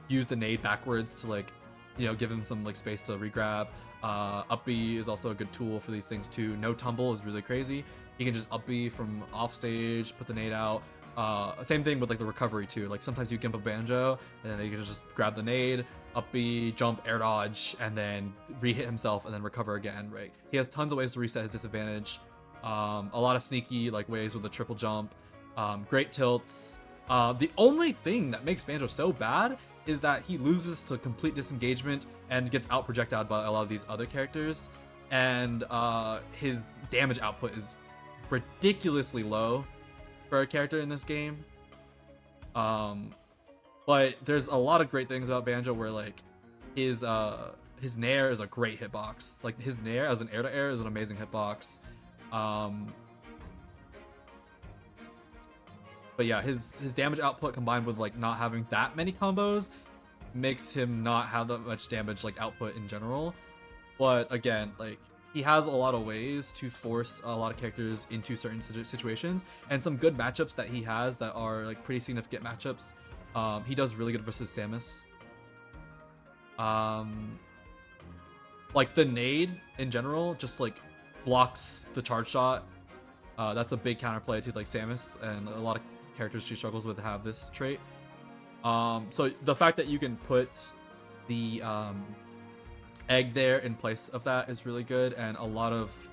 use the nade backwards to like, you know, give him some like space to regrab. Up B is also a good tool for these things too. No tumble is really crazy. He can just up B from off stage, put the nade out. Same thing with like the recovery too. Like sometimes you gimp a Banjo and then you can just grab the nade, up B, jump, air dodge, and then re-hit himself and then recover again, right? He has tons of ways to reset his disadvantage. A lot of sneaky like ways with the triple jump. Great tilts. The only thing that makes Banjo so bad is that he loses to complete disengagement and gets out projectiled by a lot of these other characters, and his damage output is ridiculously low for a character in this game. But there's a lot of great things about Banjo where like his nair is a great hitbox. Like his nair as an air-to-air is an amazing hitbox. But yeah, his damage output combined with like not having that many combos makes him not have that much damage like output in general. But again, like he has a lot of ways to force a lot of characters into certain situations, and some good matchups that he has that are like pretty significant matchups. He does really good versus Samus. Like the nade in general just like blocks the charge shot. That's a big counterplay to like Samus, and a lot of characters she struggles with have this trait. So the fact that you can put the egg there in place of that is really good, and a lot of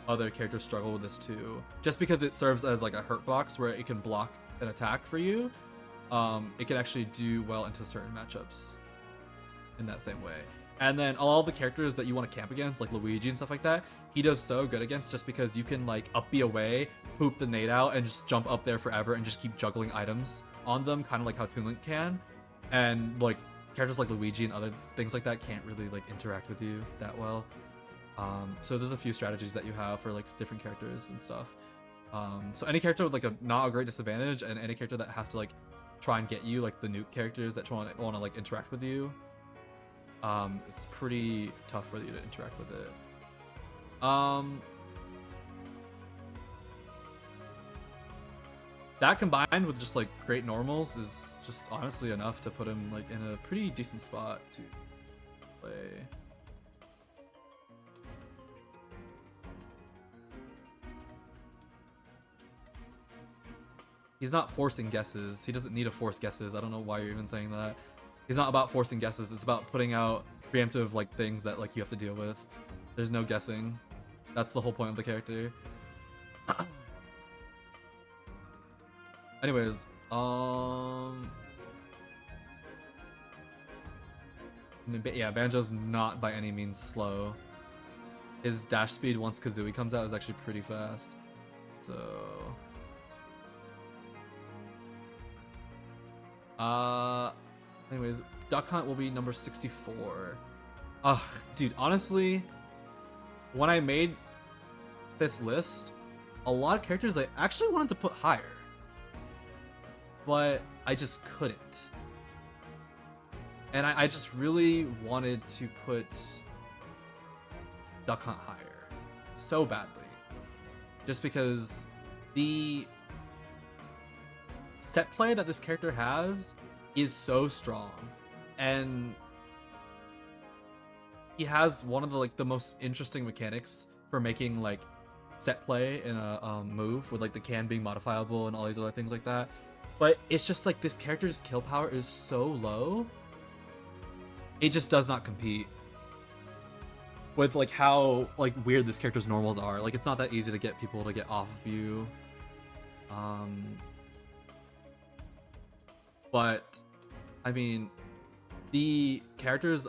other characters struggle with this too. Just because it serves as like a hurt box where it can block an attack for you, it can actually do well into certain matchups in that same way. And then all the characters that you want to camp against, like Luigi and stuff like that, he does so good against, just because you can like up B away, poop the nade out, and just jump up there forever and just keep juggling items on them, kind of like how Toon Link can. And like characters like Luigi and other things like that can't really like interact with you that well. So there's a few strategies that you have for like different characters and stuff. So any character with like not a great disadvantage, and any character that has to like try and get you, like the nuke characters that want to like interact with you, it's pretty tough for you to interact with it. That combined with just like great normals is just honestly enough to put him like in a pretty decent spot to play. He's not forcing guesses. He doesn't need to force guesses. I don't know why you're even saying that. He's not about forcing guesses. It's about putting out preemptive like things that like you have to deal with. There's no guessing. That's the whole point of the character. Anyways, yeah, Banjo's not by any means slow. His dash speed once Kazooie comes out is actually pretty fast. So anyways, Duck Hunt will be number 64. Dude, honestly, when I made this list, a lot of characters I actually wanted to put higher, but I just couldn't. And I just really wanted to put Duck Hunt higher so badly, just because the set play that this character has is so strong, and he has one of the like the most interesting mechanics for making like set play in a move, with like the can being modifiable and all these other things like that. But it's just like this character's kill power is so low, it just does not compete with like how like weird this character's normals are. Like it's not that easy to get people to get off of you. But I mean, the characters,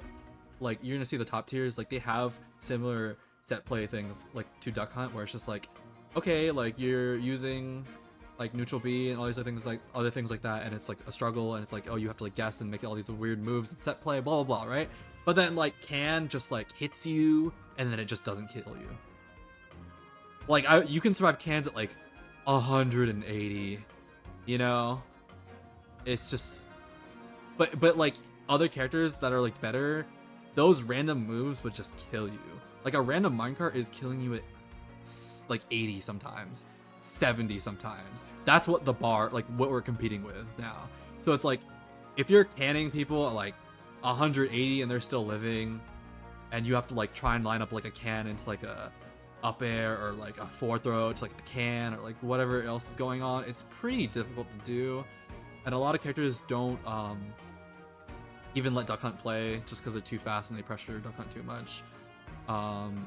like you're gonna see the top tiers, like they have similar set play things like to Duck Hunt, where it's just like, okay, like you're using like neutral B and all these other things like that, and it's like a struggle, and it's like, oh, you have to like guess and make all these weird moves and set play, blah blah blah, right? But then like can just like hits you, and then it just doesn't kill you. Like you can survive cans at like 180, you know? It's just, but like other characters that are like better, those random moves would just kill you. Like a random minecart is killing you at like 80 sometimes, 70 sometimes. That's what the bar, like what we're competing with now. So it's like, if you're canning people at like 180 and they're still living, and you have to like try and line up like a can into like a up air or like a four throw to like the can or like whatever else is going on, it's pretty difficult to do. And a lot of characters don't even let Duck Hunt play just because they're too fast and they pressure Duck Hunt too much.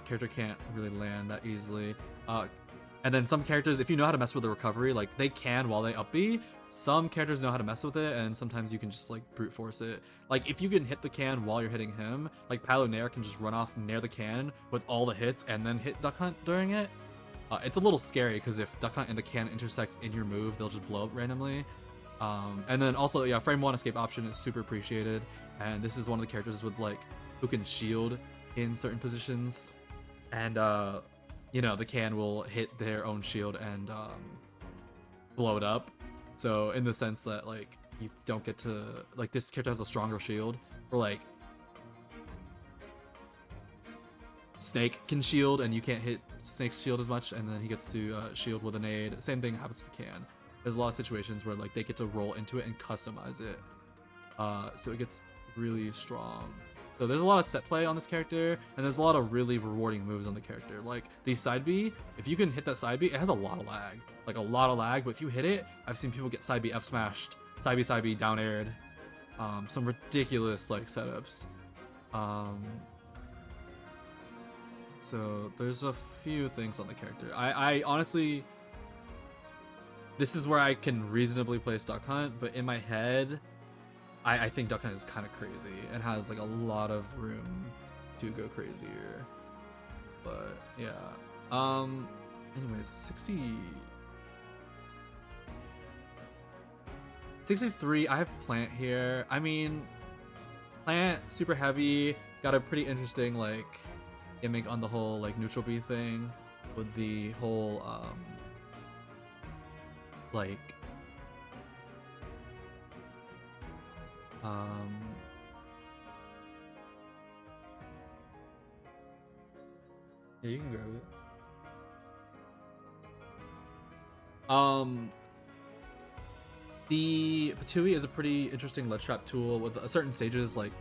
Character can't really land that easily. And then some characters, if you know how to mess with the recovery, like they can while they up B. Some characters know how to mess with it, and sometimes you can just like brute force it. Like if you can hit the can while you're hitting him, like Palo Nair can just run off near the can with all the hits and then hit Duck Hunt during it. It's a little scary because if Duck Hunt and the can intersect in your move, they'll just blow up randomly. And then also, yeah, frame 1 escape option is super appreciated, and this is one of the characters with like who can shield in certain positions, and you know, the can will hit their own shield and blow it up. So in the sense that like you don't get to, like, this character has a stronger shield, or like Snake can shield and you can't hit Snake's shield as much, and then he gets to shield with a nade. Same thing happens with Can. There's a lot of situations where like they get to roll into it and customize it, so it gets really strong. So there's a lot of set play on this character, and there's a lot of really rewarding moves on the character. Like the side B, if you can hit that side B, it has a lot of lag, like a lot of lag. But if you hit it, I've seen people get side B F smashed, side B down aired, some ridiculous like setups. So there's a few things on the character. I honestly, this is where I can reasonably place Duck Hunt, but in my head, I think Duck Hunt is kind of crazy and has like a lot of room to go crazier. But yeah. Anyways, 63. I have Plant here. I mean, Plant super heavy. Got a pretty interesting like gimmick on the whole like neutral B thing with the whole like yeah, you can grab it. The Patui is a pretty interesting lead trap tool with certain stages, like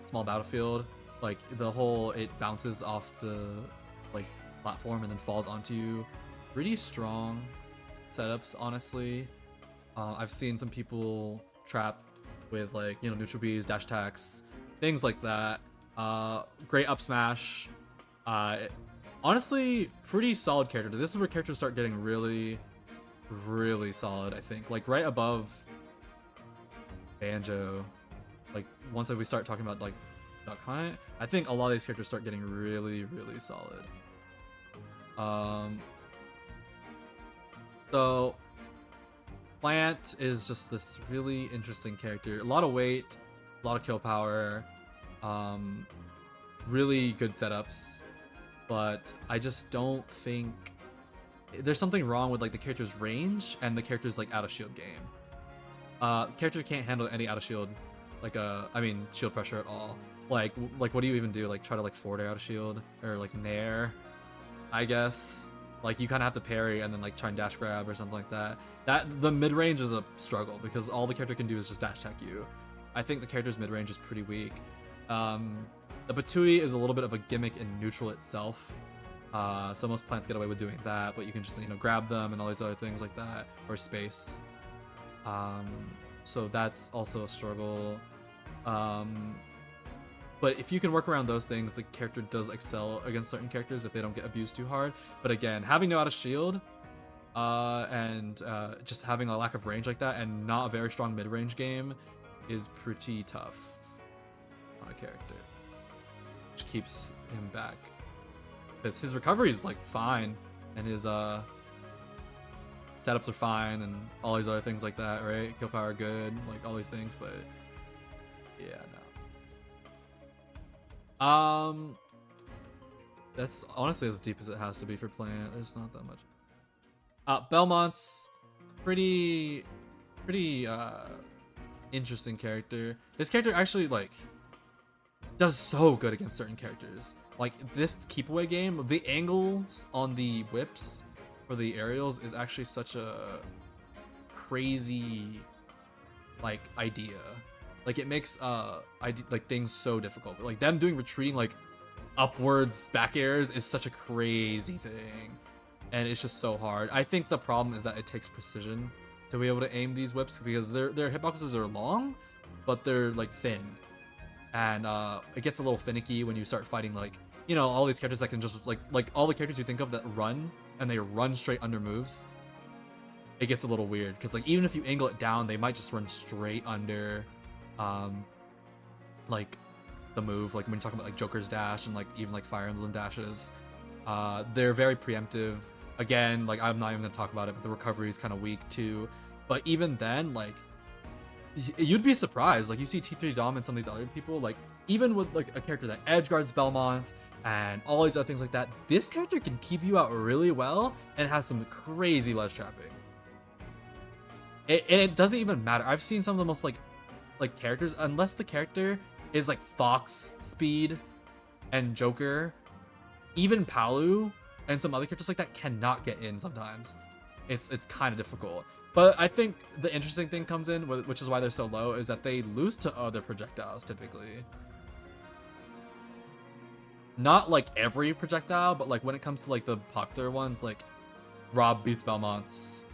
small battlefield, like the whole, it bounces off the like platform and then falls onto you. Pretty strong setups, honestly. I've seen some people trap with like, you know, neutral Bs, dash attacks, things like that. Great up smash. Honestly, pretty solid character. This is where characters start getting really solid, I think. Like right above Banjo. Like once we start talking about like Duck Hunt, I think a lot of these characters start getting really solid. So Plant is just this really interesting character. A lot of weight, a lot of kill power, really good setups, but I just don't think there's something wrong with like the character's range and the character's like out of shield game. Character can't handle any out of shield, like I mean shield pressure at all. Like what do you even do? Like try to like forward out of shield or like nair, I guess. Like you kind of have to parry and then like try and dash grab or something like that. The mid range is a struggle because all the character can do is just dash attack you. I think the character's mid range is pretty weak. The Patui is a little bit of a gimmick in neutral itself. So most plants get away with doing that, but you can just, you know, grab them and all these other things like that, or space. So that's also a struggle. But if you can work around those things, the character does excel against certain characters if they don't get abused too hard. But again, having no out of shield, and just having a lack of range like that and not a very strong mid-range game is pretty tough on a character, which keeps him back. Because his recovery is like fine, and his setups are fine, and all these other things like that, right? Kill power good, like all these things, but yeah, no. That's honestly as deep as it has to be for playing it. There's not that much. Belmont's pretty interesting character. This character actually like does so good against certain characters. Like this keep away game, the angles on the whips for the aerials is actually such a crazy like idea. Like it makes like things so difficult. Like them doing retreating like upwards back airs is such a crazy thing, and it's just so hard. I think the problem is that it takes precision to be able to aim these whips because their hitboxes are long, but they're like thin, and it gets a little finicky when you start fighting like, you know, all these characters that can just like all the characters you think of that run and they run straight under moves. It gets a little weird because like even if you angle it down, they might just run straight under like the move. Like when you talk about like Joker's dash and like even like Fire Emblem dashes, they're very preemptive. Again, like I'm not even gonna talk about it, but the recovery is kind of weak too. But even then, like you'd be surprised. Like you see T3 Dom and some of these other people, like even with like a character that edge guards Belmont and all these other things like that, this character can keep you out really well and has some crazy ledge trapping. It doesn't even matter. I've seen some of the most like characters, unless the character is like Fox speed and Joker, even Palu and some other characters like that cannot get in sometimes. It's kind of difficult. But I think the interesting thing comes in, which is why they're so low, is that they lose to other projectiles typically. Not like every projectile, but like when it comes to like the popular ones, like Rob beats Belmont's.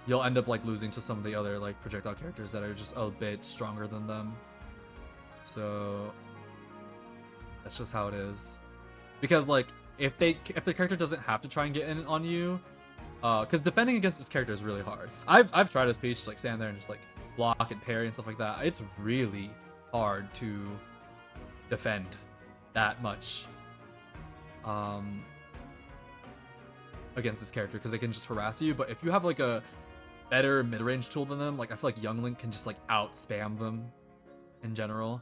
You'll end up like losing to some of the other like projectile characters that are just a bit stronger than them. So that's just how it is. Because like if the character doesn't have to try and get in on you, because defending against this character is really hard. I've tried as Peach, like stand there and just like block and parry and stuff like that. It's really hard to defend that much against this character because they can just harass you. But if you have like a better mid-range tool than them, like I feel like Young Link can just like out spam them in general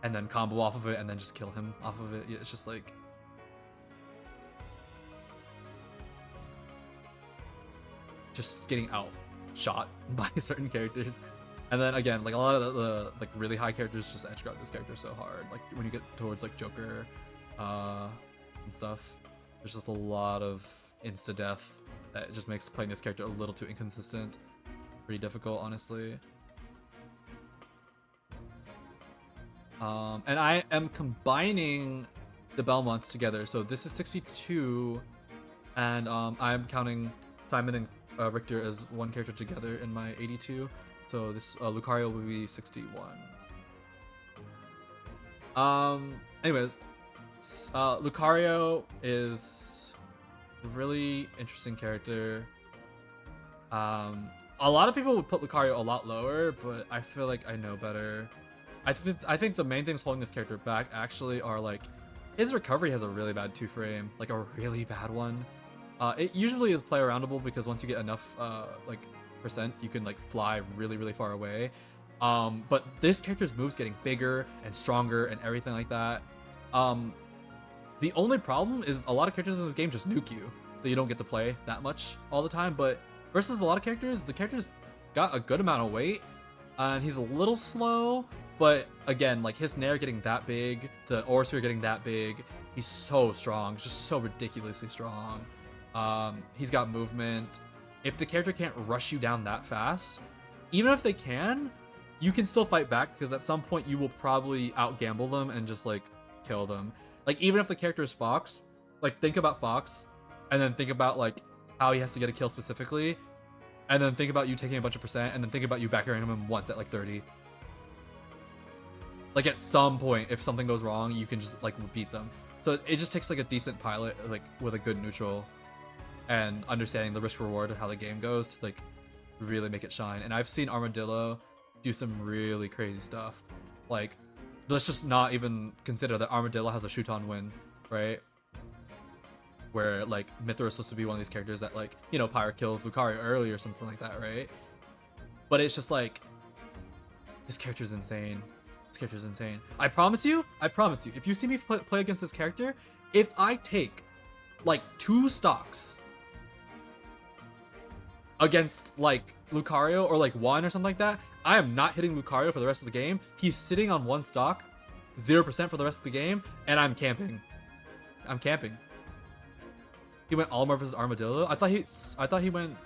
and then combo off of it and then just kill him off of it. Yeah, it's just like just getting outshot by certain characters. And then again, like a lot of the like really high characters just edge guard this character so hard. Like when you get towards like Joker and stuff, there's just a lot of insta death that just makes playing this character a little too inconsistent. Pretty difficult, honestly. And I am combining the Belmonts together. So this is 62, and I'm counting Simon and Richter as one character together in my 82. So this Lucario will be 61. Anyways, Lucario is a really interesting character. A lot of people would put Lucario a lot lower, but I feel like I know better. I think the main things holding this character back actually are like his recovery has a really bad 2-frame, like a really bad one. It usually is play aroundable because once you get enough like percent, you can like fly really far away. But this character's moves getting bigger and stronger and everything like that. The only problem is a lot of characters in this game just nuke you, so you don't get to play that much all the time. But versus a lot of characters, the character's got a good amount of weight, and he's a little slow. But again, like his Nair getting that big, the Aura Sphere getting that big, he's so strong, just so ridiculously strong. He's got movement. If the character can't rush you down that fast, even if they can, you can still fight back because at some point you will probably outgamble them and just like kill them. Like even if the character is Fox, like think about Fox and then think about like how he has to get a kill specifically, and then think about you taking a bunch of percent, and then think about you back airing him once at like 30. Like at some point, if something goes wrong, you can just like beat them. So it just takes like a decent pilot, like with a good neutral, and understanding the risk reward of how the game goes to like really make it shine. And I've seen Armadillo do some really crazy stuff. Like let's just not even consider that Armadillo has a shoot-on win, right? Where like Mythra is supposed to be one of these characters that like, you know, Pyre kills Lucario early or something like that, right? But it's just like this character's insane. This character is insane. I promise you, if you see me play against this character, if I take like 2 stocks against like Lucario or like 1 or something like that, I am not hitting Lucario for the rest of the game. He's sitting on 1 stock, 0% for the rest of the game, and I'm camping. I'm camping. He went Olimar versus Armadillo. I thought he went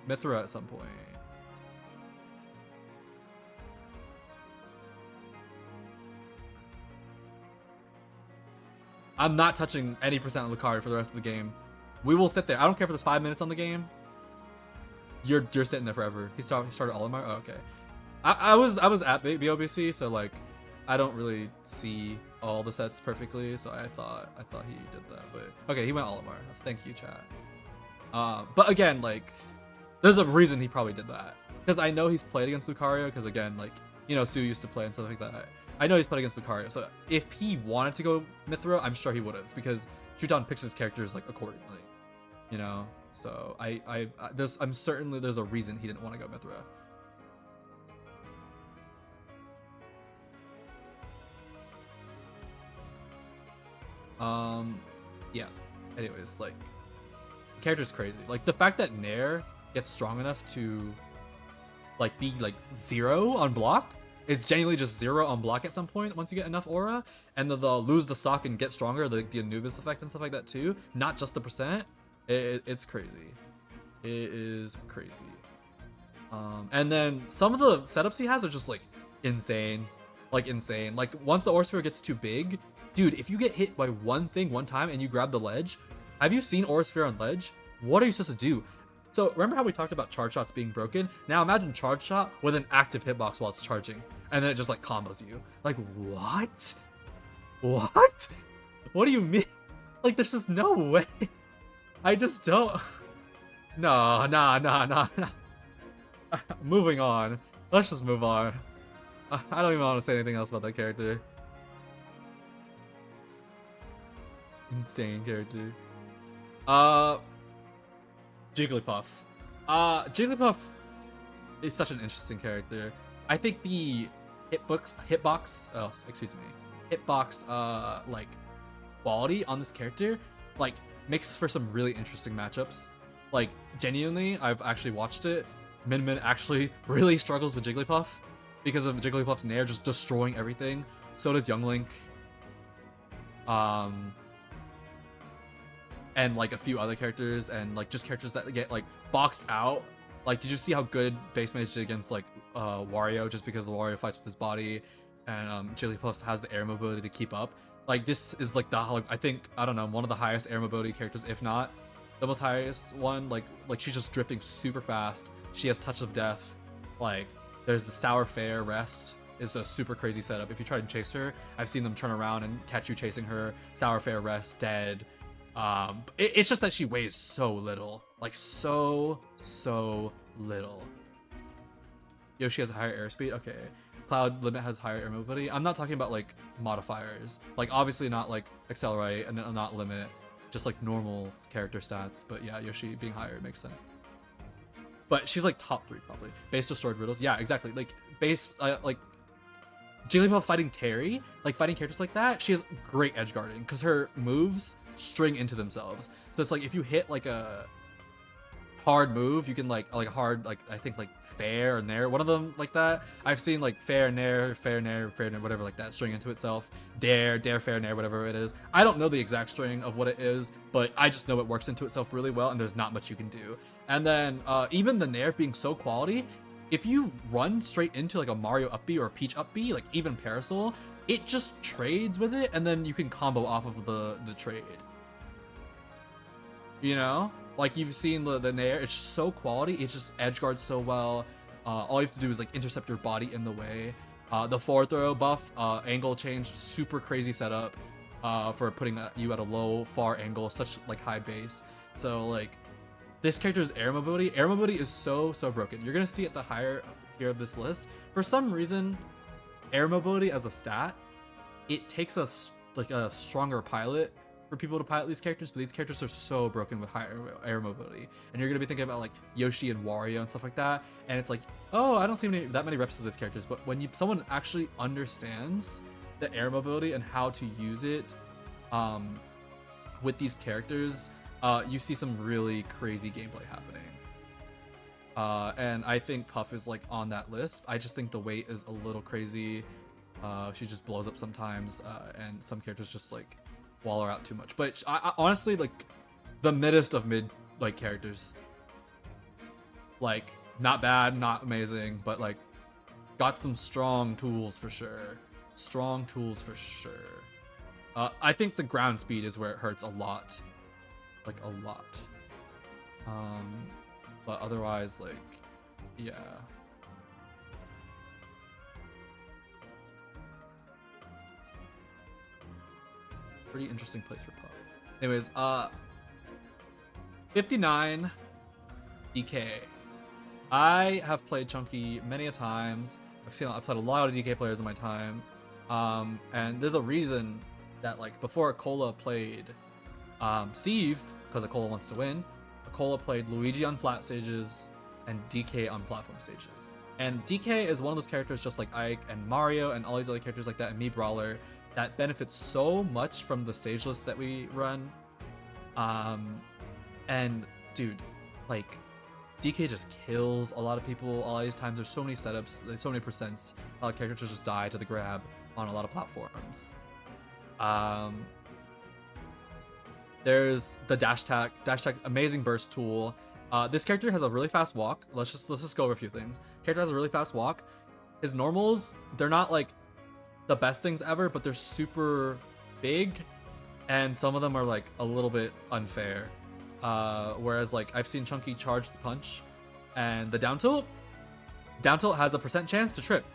Mythra at some point. I'm not touching any percent on Lucario for the rest of the game. We will sit there. I don't care if there's 5 minutes on the game. You're sitting there forever. He started Olimar. Oh, okay. I was at BOBC, so like I don't really see all the sets perfectly, so I thought he did that. But okay, he went Olimar. Thank you, chat. But again, like there's a reason he probably did that, because I know he's played against Lucario, because again, like, you know, Sue used to play and stuff like that. I know he's played against Lucario, so if he wanted to go Mythra, I'm sure he would have, because Shuton picks his characters like accordingly, you know. So I'm certainly there's a reason he didn't want to go Mythra. Yeah. Anyways, like, the character's crazy. Like the fact that Nair gets strong enough to like be like 0 on block. It's genuinely just 0 on block at some point once you get enough aura, and then they'll lose the stock and get stronger, the Anubis effect and stuff like that too. Not just the percent. It's crazy. It is crazy. And then some of the setups he has are just like insane. Like insane. Like once the Aura Sphere gets too big, dude, if you get hit by one thing one time and you grab the ledge, have you seen Aura Sphere on ledge? What are you supposed to do? So remember how we talked about charge shots being broken? Now imagine charge shot with an active hitbox while it's charging, and then it just like combos you. Like what? What? What do you mean? Like there's just no way. I just don't. No. Moving on. Let's just move on. I don't even want to say anything else about that character. Insane character. Jigglypuff. Jigglypuff is such an interesting character. I think the hitbox like quality on this character like makes for some really interesting matchups. Like genuinely, I've actually watched it. Min Min actually really struggles with Jigglypuff because of Jigglypuff's Nair just destroying everything. So does Young Link. And like a few other characters, and like just characters that get like boxed out. Like, did you see how good base mage did against like Wario, just because Wario fights with his body, and Jigglypuff has the air mobility to keep up? Like this is like I think, I don't know, one of the highest air mobility characters, if not the most highest one. Like she's just drifting super fast. She has touch of death. Like there's the Sour Fair rest is a super crazy setup. If you try to chase her, I've seen them turn around and catch you chasing her. Sour Fair rest, dead. It's just that she weighs so little, like so little. Yoshi has a higher airspeed. Okay, Cloud Limit has higher air mobility. I'm not talking about like modifiers, like obviously not like Accelerate and not Limit, just like normal character stats. But yeah, Yoshi being higher makes sense. But she's like top 3 probably. Base destroyed riddles. Yeah, exactly. Like base like Jigglypuff fighting Terry, like fighting characters like that, she has great edge guarding because her moves string into themselves. So it's like if you hit like a hard move, you can like a hard, like I think like Fair or Nair, one of them like that. I've seen like Fair Nair, whatever like that string into itself. Dare Fair Nair, whatever it is. I don't know the exact string of what it is, but I just know it works into itself really well, and there's not much you can do. And then even the Nair being so quality, if you run straight into like a Mario up B or a Peach up B, like even Parasol, it just trades with it, and then you can combo off of the trade. You know, like you've seen the Nair, it's just so quality. It just edge guards so well. All you have to do is like intercept your body in the way. The forward throw buff, angle change, super crazy setup for putting you at a low, far angle, such like high base. So like this character's air mobility is so broken. You're gonna see at the higher tier of this list, for some reason, air mobility as a stat, it takes us like a stronger pilot for people to pilot these characters, but these characters are so broken with high air mobility. And you're gonna be thinking about like Yoshi and Wario and stuff like that, and it's like, oh, I don't see that many reps of these characters. But when someone actually understands the air mobility and how to use it with these characters, you see some really crazy gameplay happening. And I think Puff is like on that list. I just think the weight is a little crazy. She just blows up sometimes, and some characters just like wall her out too much. But I honestly, like, the middest of mid like characters, like, not bad, not amazing, but like got some strong tools for sure. Strong tools for sure. I think the ground speed is where it hurts a lot, like a lot. But otherwise, like, yeah. Pretty interesting place for Puff. Anyways, 59 DK. I have played Chunky many a times. I've played a lot of DK players in my time. And there's a reason that, like, before Akola played Steve, because Akola wants to win, Akola played Luigi on flat stages and DK on platform stages. And DK is one of those characters, just like Ike and Mario and all these other characters like that, and Mii Brawler, that benefits so much from the stage list that we run. And dude, like, DK just kills a lot of people all these times. There's so many setups, there's so many percents. Characters just die to the grab on a lot of platforms. There's the dash attack, amazing burst tool. This character has a really fast walk. Let's just go over a few things. Character has a really fast walk. His normals, they're not like the best things ever, but they're super big, and some of them are like a little bit unfair. Whereas like I've seen Chunky charge the punch, and the down tilt has a percent chance to trip,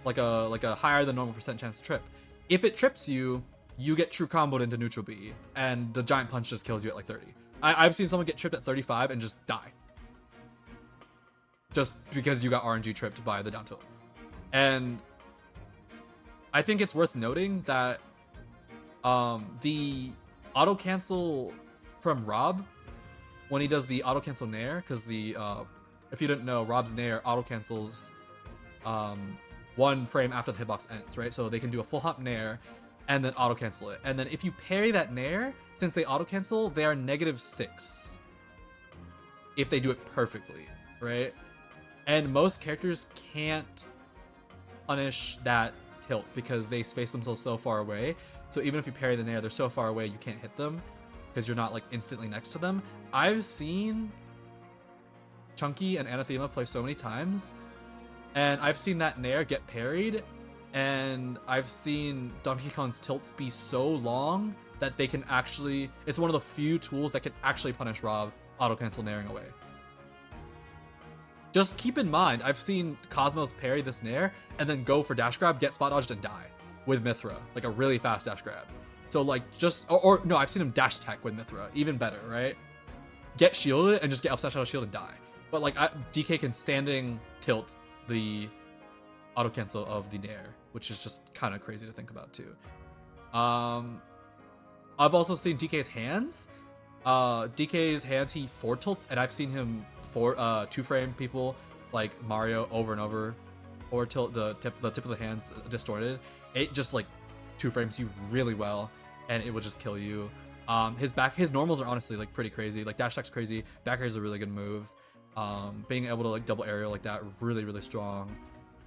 like a higher than normal percent chance to trip. If it trips you, you get true comboed into neutral B, and the giant punch just kills you at like 30. I've seen someone get tripped at 35 and just die, just because you got RNG tripped by the down tilt. And I think it's worth noting that the auto cancel from Rob, when he does the auto cancel nair, because the if you didn't know, Rob's nair auto cancels 1 frame after the hitbox ends, right? So they can do a full hop nair and then auto cancel it. And then if you parry that nair, since they auto cancel, they are -6 if they do it perfectly, right? And most characters can't punish that tilt because they space themselves so far away. So even if you parry the nair, they're so far away you can't hit them because you're not like instantly next to them. I've seen Chunky and Anathema play so many times, and I've seen that nair get parried, and I've seen Donkey Kong's tilts be so long that they can actually, it's one of the few tools that can actually punish Rob auto cancel nairing away. Just keep in mind, I've seen Cosmos parry this nair and then go for dash grab, get spot dodged, and die with Mithra, like a really fast dash grab. So like just, or no, I've seen him dash attack with Mithra, even better, right? Get shielded and just get upside shadow shield and die. But like DK can standing tilt the auto cancel of the nair, which is just kind of crazy to think about too. I've also seen DK's hands. DK's hands, he forward tilts, and I've seen him two frame people like Mario over and over, or tilt the tip of the hands distorted. It just like 2 frames you really well, and it would just kill you. His normals are honestly like pretty crazy. Like dash attack's crazy. Back air is a really good move. Being able to like double aerial like that, really, really strong.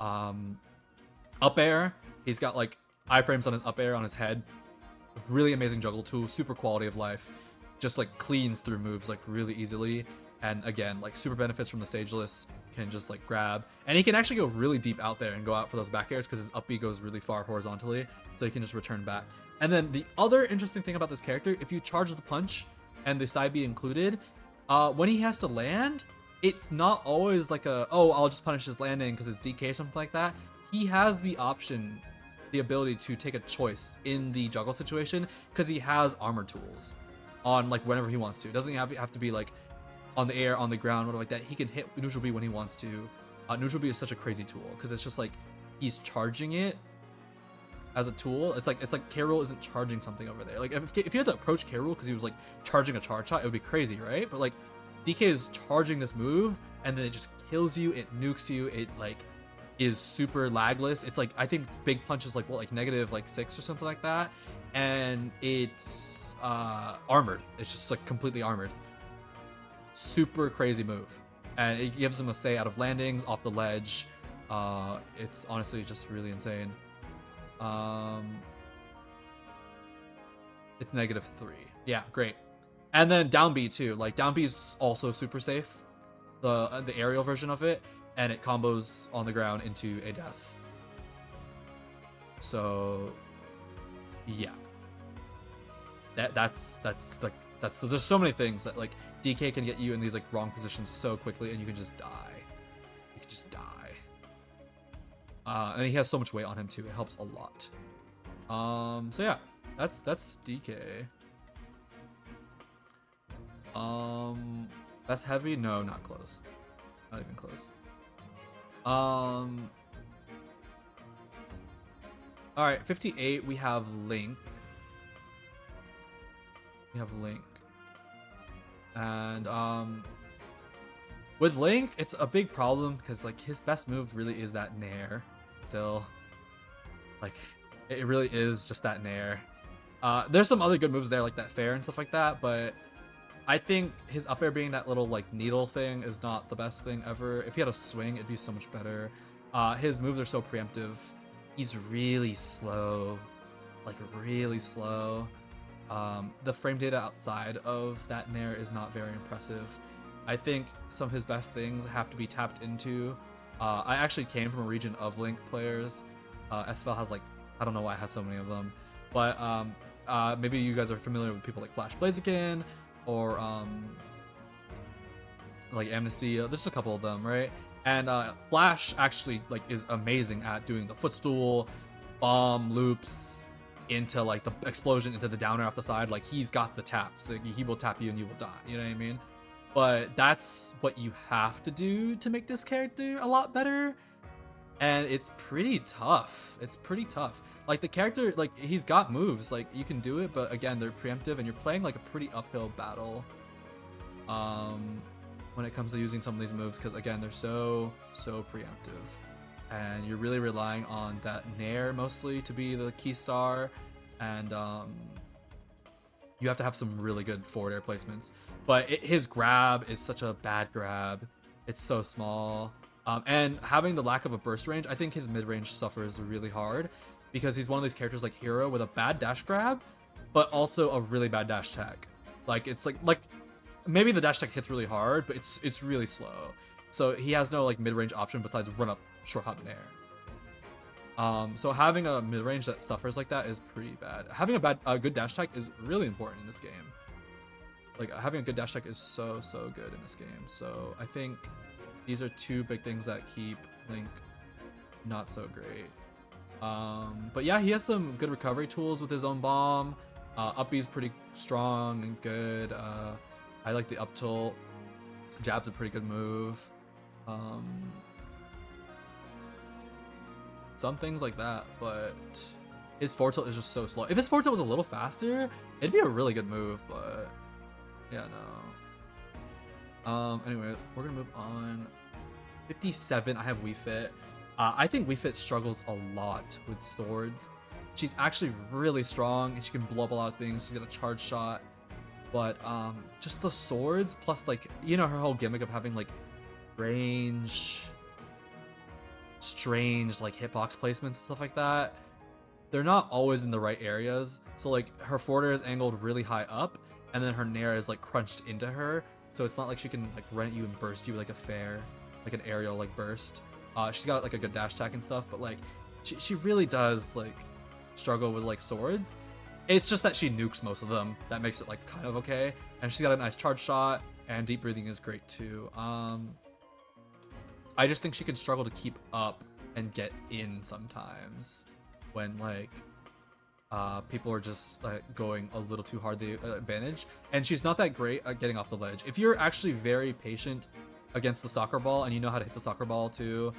Up air, he's got like iframes on his up air on his head. Really amazing juggle tool, super quality of life. Just like cleans through moves like really easily. And again, like super benefits from the stage list, can just like grab. And he can actually go really deep out there and go out for those back airs because his up B goes really far horizontally. So he can just return back. And then the other interesting thing about this character, if you charge the punch and the side B included, when he has to land, it's not always like I'll just punish his landing because it's DK or something like that. He has the option, the ability to take a choice in the juggle situation because he has armor tools on like whenever he wants to. It doesn't have to be like on the air, on the ground, whatever like that. He can hit neutral B when he wants to. Neutral B is such a crazy tool because it's just like he's charging it as a tool. It's like K. Rool isn't charging something over there. Like if you had to approach K. Rool because he was like charging a charge shot, it would be crazy, right? But like DK is charging this move and then it just kills you, it nukes you, it like is super lagless. It's like, I think big punch is like what, like negative like 6 or something like that, and it's armored. It's just like completely armored. Super crazy move, and it gives him a say out of landings, off the ledge. It's honestly just really insane. It's -3. Yeah, great. And then down B too. Like down B is also super safe, the aerial version of it, and it combos on the ground into a death. So yeah, that's there's so many things that like DK can get you in these like wrong positions so quickly, and you can just die. You can just die. And he has so much weight on him too. It helps a lot. So yeah, that's DK. That's heavy? No, not close. Not even close. Alright, 58, we have Link. And with Link, it's a big problem because like his best move really is that nair. Still, like it really is just that nair. There's some other good moves there, like that fair and stuff like that, but I think his up air being that little like needle thing is not the best thing ever. If he had a swing, it'd be so much better. His moves are so preemptive. He's really slow, like really slow. The frame data outside of that nair is not very impressive. I think some of his best things have to be tapped into. I actually came from a region of Link players. SFL has like, I don't know why it has so many of them, but maybe you guys are familiar with people like Flash Blaziken or like Amnesty. There's a couple of them, right? And Flash actually like is amazing at doing the footstool, bomb loops into like the explosion into the downer off the side. Like he's got the taps. Like, he will tap you and you will die. You know what I mean? But that's what you have to do to make this character a lot better. And it's pretty tough. It's pretty tough. Like the character, like he's got moves, like you can do it, but again, they're preemptive and you're playing like a pretty uphill battle when it comes to using some of these moves, because again, they're so preemptive. And you're really relying on that nair mostly to be the key star, and you have to have some really good forward air placements. But his grab is such a bad grab. It's so small. And having the lack of a burst range, I think his mid-range suffers really hard because he's one of these characters like Hero with a bad dash grab, but also a really bad dash tag. Like it's like maybe the dash tag hits really hard, but it's really slow. So he has no like mid-range option besides run up, short hop in air. So having a mid-range that suffers like that is pretty bad. Having a good dash tag is really important in this game. Like having a good dash tag is so good in this game. So I think these are two big things that keep Link not so great. But yeah, he has some good recovery tools with his own bomb. Up B's pretty strong and good. I like the up tilt. Jab's a pretty good move. Some things like that, but his forward tilt is just so slow. If his forward tilt was a little faster, it'd be a really good move, but yeah, no. Anyways, we're gonna move on. 57, I have Wii Fit. I think Wii Fit struggles a lot with swords. She's actually really strong and she can blow up a lot of things. She's got a charge shot, but just the swords plus like, you know, her whole gimmick of having like strange like hitbox placements and stuff like that. They're not always in the right areas. So like her forward air is angled really high up, and then her nair is like crunched into her. So it's not like she can like run at you and burst you like a fair, like an aerial like burst. She's got like a good dash attack and stuff, but like she really does like struggle with like swords. It's just that she nukes most of them. That makes it like kind of okay. And she's got a nice charge shot, and deep breathing is great too. I just think she can struggle to keep up and get in sometimes when like people are just going a little too hard the advantage, and she's not that great at getting off the ledge. If you're actually very patient against the soccer ball and you know how to hit the soccer ball too,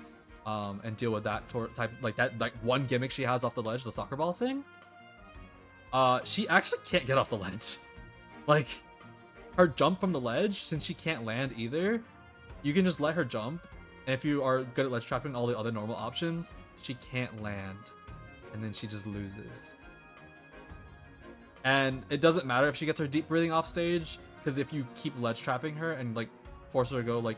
and deal with that type, like that, like one gimmick she has off the ledge, the soccer ball thing. She actually can't get off the ledge. Like, her jump from the ledge, since she can't land either, you can just let her jump, and if you are good at ledge trapping all the other normal options, she can't land, and then she just loses. And it doesn't matter if she gets her deep breathing off stage, because if you keep ledge trapping her and like force her to go like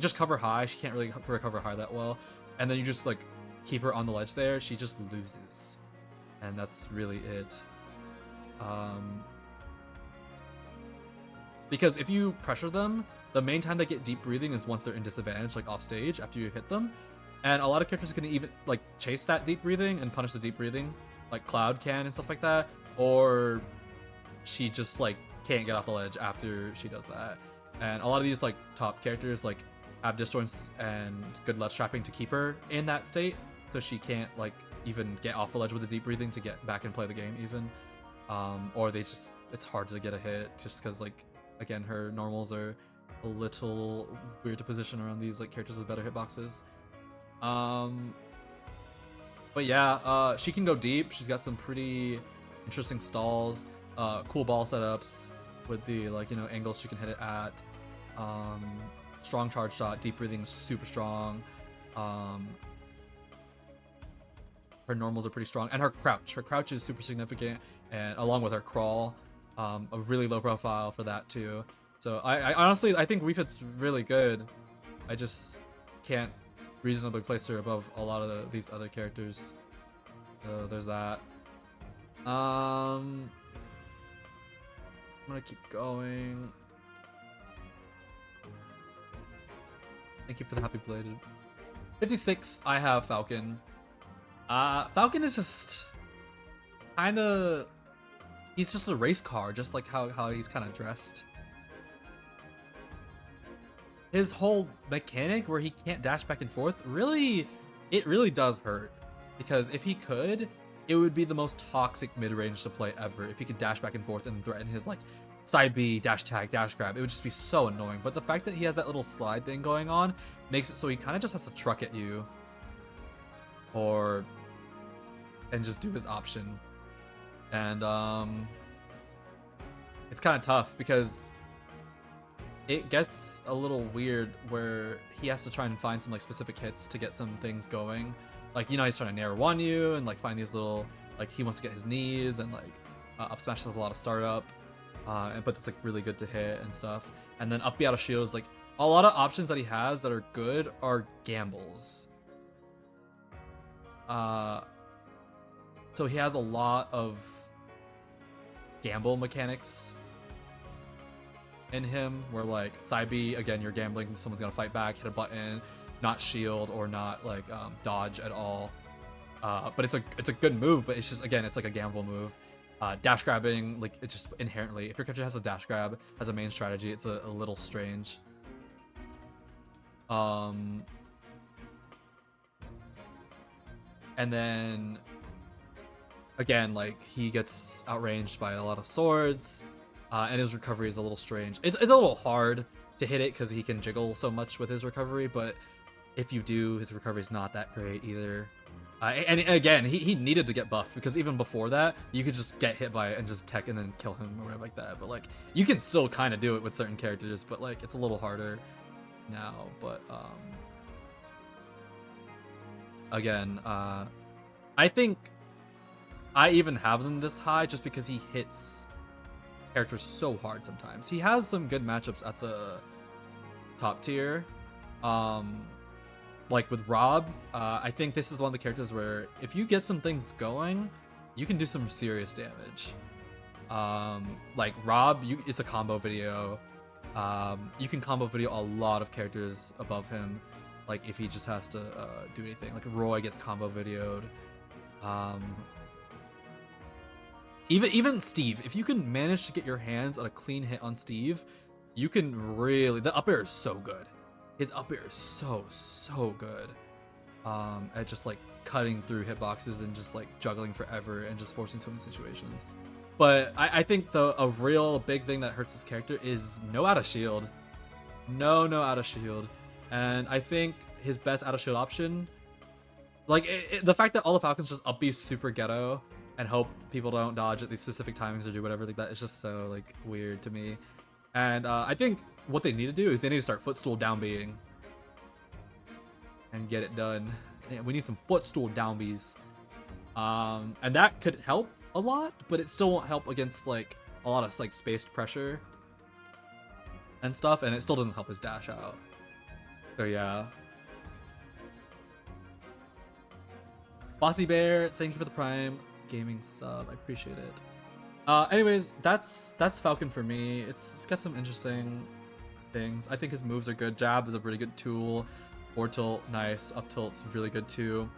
just cover high, she can't really recover high that well, and then you just like keep her on the ledge there, she just loses, and that's really it. Because if you pressure them, the main time they get deep breathing is once they're in disadvantage, like off stage after you hit them, and a lot of characters can even like chase that deep breathing and punish the deep breathing, like Cloud can and stuff like that, or she just like can't get off the ledge after she does that. And a lot of these like top characters like have disjoints and good ledge trapping to keep her in that state, so she can't like even get off the ledge with the deep breathing to get back and play the game even. Or they just, it's hard to get a hit just because like, again, her normals are a little weird to position around these like characters with better hitboxes. But yeah, she can go deep. She's got some pretty interesting stalls, cool ball setups with the like, you know, angles she can hit it at. Strong charge shot, deep breathing, super strong. Her normals are pretty strong, and her crouch is super significant, and along with her crawl, a really low profile for that too. So I honestly, I think Wii Fit's really good. I just can't reasonably place her above a lot of these other characters. So there's that. I'm gonna keep going. Thank you for the happy belated. 56, I have Falcon. Falcon is just kind of, he's just a race car, just like how he's kind of dressed. His whole mechanic where he can't dash back and forth, really, it really does hurt. Because if he could, it would be the most toxic mid-range to play ever. If he could dash back and forth and threaten his like side B, dash tag, dash grab, it would just be so annoying. But the fact that he has that little slide thing going on makes it so he kind of just has to truck at you. And just do his option. And it's kind of tough because it gets a little weird where he has to try and find some like specific hits to get some things going. Like, you know, he's trying to narrow one you and like find these little, like he wants to get his knees, and like up smash has a lot of startup, but it's like really good to hit and stuff. And then up B out of shield is like a lot of options that he has that are good are gambles. So he has a lot of gamble mechanics in him where like side B, again, you're gambling someone's gonna fight back, hit a button, not shield or not like dodge at all. But it's a good move, but it's just, again, it's like a gamble move. Dash grabbing, like it just inherently, if your character has a dash grab as a main strategy, it's a little strange. And then again, like he gets outranged by a lot of swords, and his recovery is a little strange. It's a little hard to hit it because he can jiggle so much with his recovery, but if you do, his recovery is not that great either. And again, he needed to get buffed because even before that, you could just get hit by it and just tech and then kill him or whatever like that. But like, you can still kind of do it with certain characters, but like, it's a little harder now. But again, I think I even have them this high just because he hits characters so hard sometimes. He has some good matchups at the top tier. Like with Rob, I think this is one of the characters where if you get some things going, you can do some serious damage. Like Rob, it's a combo video. You can combo video a lot of characters above him. Like if he just has to do anything. Like Roy gets combo videoed. Even Steve, if you can manage to get your hands on a clean hit on Steve, you can really, the up air is so good. His up air is so good at just like cutting through hitboxes and just like juggling forever and just forcing so many situations. But I think a real big thing that hurts his character is no out of shield. No out of shield. And I think his best out of shield option. Like the fact that all the Falcons just up B super ghetto and hope people don't dodge at these specific timings or do whatever like that is just so like weird to me. And I think what they need to do is they need to start footstool down Bing and get it done. And we need some footstool down Bs. And that could help a lot, but it still won't help against like a lot of like spaced pressure and stuff, and it still doesn't help his dash out. So yeah. Bossy Bear, thank you for the Prime Gaming sub. I appreciate it. Anyways, that's Falcon for me. It's got some interesting things. I think his moves are good. Jab is a really good tool. Forward tilt, nice. Up tilt's really good too.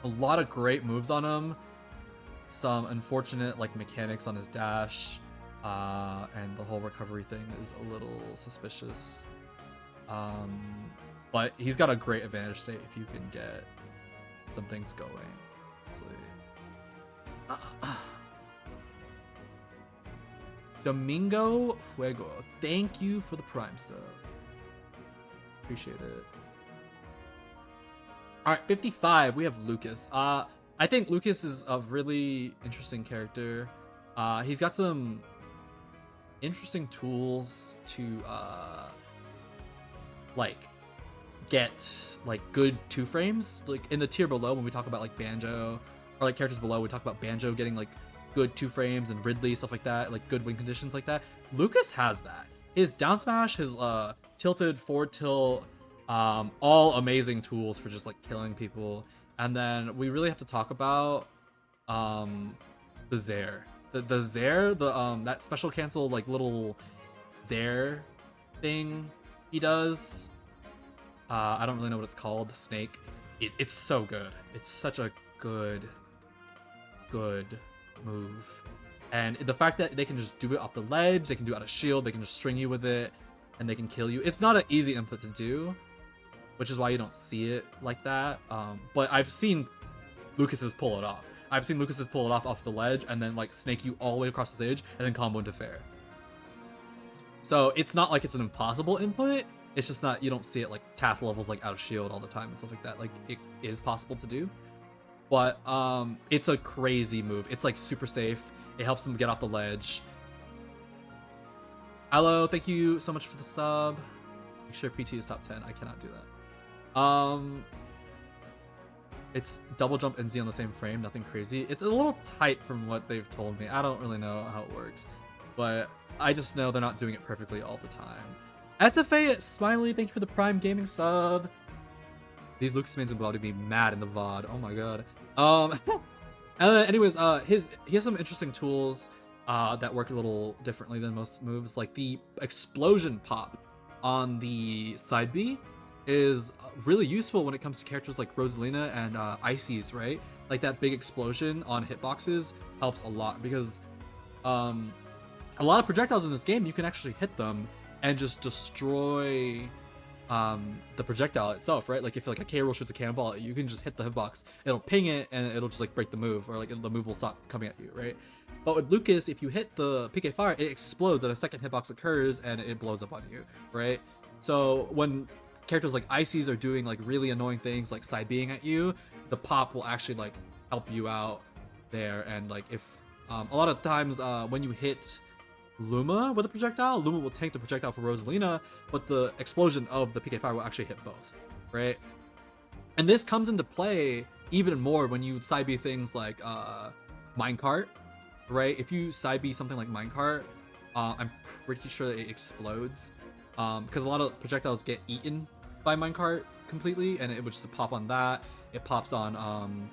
A lot of great moves on him. Some unfortunate like mechanics on his dash. And the whole recovery thing is a little suspicious. But he's got a great advantage state if you can get some things going. Domingo Fuego, thank you for the Prime sub. Appreciate it. All right, 55. We have Lucas. I think Lucas is a really interesting character. He's got some interesting tools to like get like good 2-frames. Like in the tier below, when we talk about like Banjo or like characters below, we talk about Banjo getting like good 2-frames and Ridley, stuff like that, like good win conditions like that. Lucas has that. His down smash, his tilted forward tilt, all amazing tools for just like killing people. And then we really have to talk about the Zair. The Zair, that special cancel like little Zair thing he does. I don't really know what it's called. The snake. It's so good. It's such a good move. And the fact that they can just do it off the ledge, they can do it out of shield, they can just string you with it, and they can kill you. It's not an easy input to do, which is why you don't see it like that. But I've seen Lucas's pull it off. I've seen Lucas's pull it off the ledge and then like snake you all the way across the stage and then combo into fair. So it's not like it's an impossible input. It's just not, you don't see it like task levels like out of shield all the time and stuff like that. Like it is possible to do, but it's a crazy move. It's like super safe. It helps them get off the ledge. Hello, thank you so much for the sub. Make sure PT is top 10. I cannot do that. It's double jump and Z on the same frame, nothing crazy. It's a little tight from what they've told me. I don't really know how it works, but I just know they're not doing it perfectly all the time. SFA Smiley, thank you for the Prime Gaming sub. These Lucas mains are about to be mad in the VOD. Oh my god. And then anyways, he has some interesting tools that work a little differently than most moves. Like the explosion pop on the side B is really useful when it comes to characters like Rosalina and Ices, right? Like that big explosion on hitboxes helps a lot because a lot of projectiles in this game, you can actually hit them and just destroy the projectile itself, right? Like if like a K roll shoots a cannonball, you can just hit the hitbox, it'll ping it, and it'll just like break the move, or like the move will stop coming at you, right? But with Lucas, if you hit the PK fire, it explodes and a second hitbox occurs and it blows up on you, right? So when characters like Ices are doing like really annoying things like side being at you, the pop will actually like help you out there. And like if a lot of times when you hit Luma with a projectile, Luma will tank the projectile for Rosalina, but the explosion of the PK fire will actually hit both, right? And this comes into play even more when you side B things like minecart, right? If you side B something like minecart, I'm pretty sure that it explodes because a lot of projectiles get eaten by minecart completely, and it would just pop on that. It pops on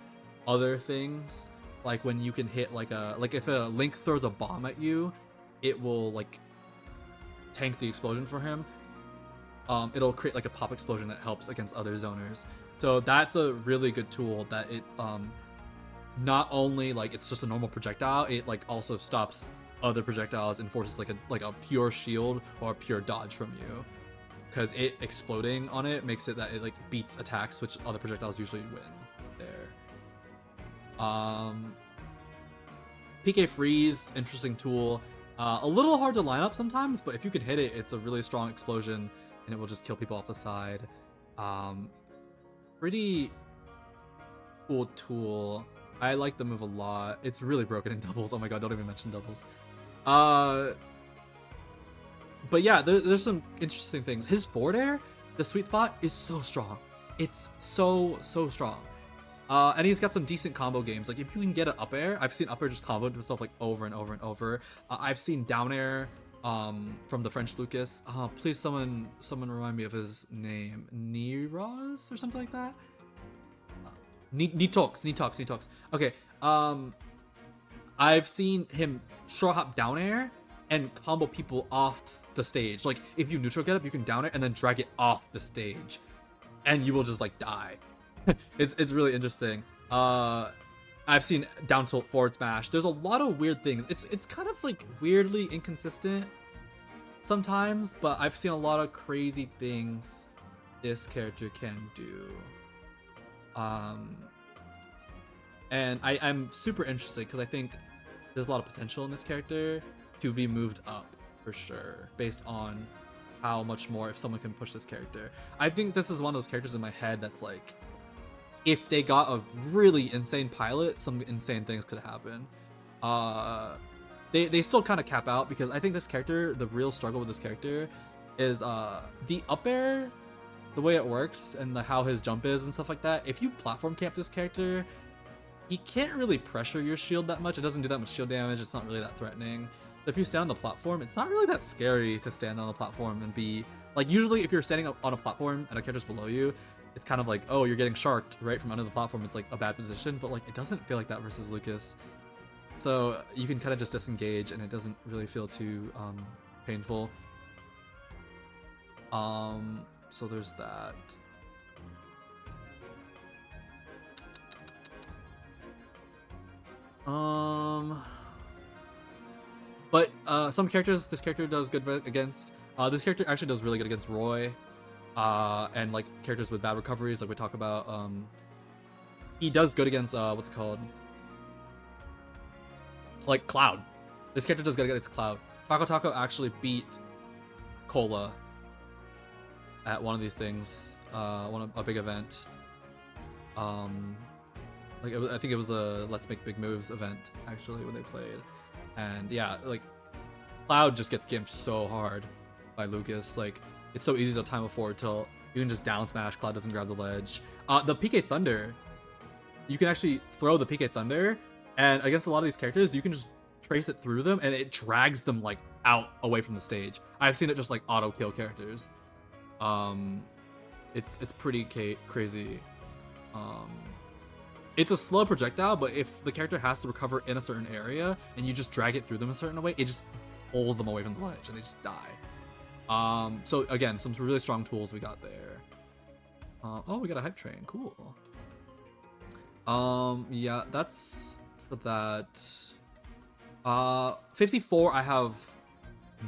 other things, like when you can hit like if a Link throws a bomb at you, it will like tank the explosion for him. It'll create like a pop explosion that helps against other zoners. So that's a really good tool that it not only like it's just a normal projectile, it like also stops other projectiles and forces like a pure shield or a pure dodge from you, because it exploding on it makes it that it like beats attacks which other projectiles usually win there. PK freeze, interesting tool. A little hard to line up sometimes, but if you can hit it, it's a really strong explosion and it will just kill people off the side. pretty cool tool. I like the move a lot. It's really broken in doubles. Oh my god, don't even mention doubles. But yeah, there's some interesting things. His forward air, the sweet spot, is so strong. It's so strong. And he's got some decent combo games. Like if you can get an up air, I've seen up air just combo himself like over and over and over. I've seen down air from the French Lucas. Please someone remind me of his name. Niraz or something like that. Nitox. Okay. I've seen him short hop down air and combo people off the stage. Like if you neutral get up, you can down air and then drag it off the stage, and you will just like die. It's really interesting. I've seen down tilt forward smash. There's a lot of weird things. It's kind of like weirdly inconsistent sometimes, but I've seen a lot of crazy things this character can do. And I'm super interested because I think there's a lot of potential in this character to be moved up for sure, based on how much more if someone can push this character. I think this is one of those characters in my head that's like, if they got a really insane pilot, some insane things could happen. They still kind of cap out because I think this character, the real struggle with this character is the up air, the way it works and how his jump is and stuff like that. If you platform camp this character, he can't really pressure your shield that much. It doesn't do that much shield damage. It's not really that threatening. So if you stand on the platform, it's not really that scary to stand on the platform and be like, usually if you're standing up on a platform and a character's below you, it's kind of like, oh, you're getting sharked right from under the platform. It's like a bad position, but like it doesn't feel like that versus Lucas. So you can kind of just disengage and it doesn't really feel too painful. So there's that. But some characters this character does good against. This character actually does really good against Roy. And like characters with bad recoveries, like we talk about. He does good against what's it called? Like Cloud. This character does good against Cloud. Taco actually beat Cola at one of these things, a big event. Like I think it was a Let's Make Big Moves event actually when they played, and yeah, like Cloud just gets gimped so hard by Lucas. Like it's so easy to time a forward tilt. You can just down smash. Cloud doesn't grab the ledge. The PK Thunder, you can actually throw the PK Thunder, and against a lot of these characters, you can just trace it through them, and it drags them like out away from the stage. I've seen it just like auto kill characters. It's pretty crazy. It's a slow projectile, but if the character has to recover in a certain area and you just drag it through them a certain way, it just pulls them away from the ledge and they just die. So again, some really strong tools we got there. Oh, we got a hype train. Cool. Yeah, that's for that. 54, I have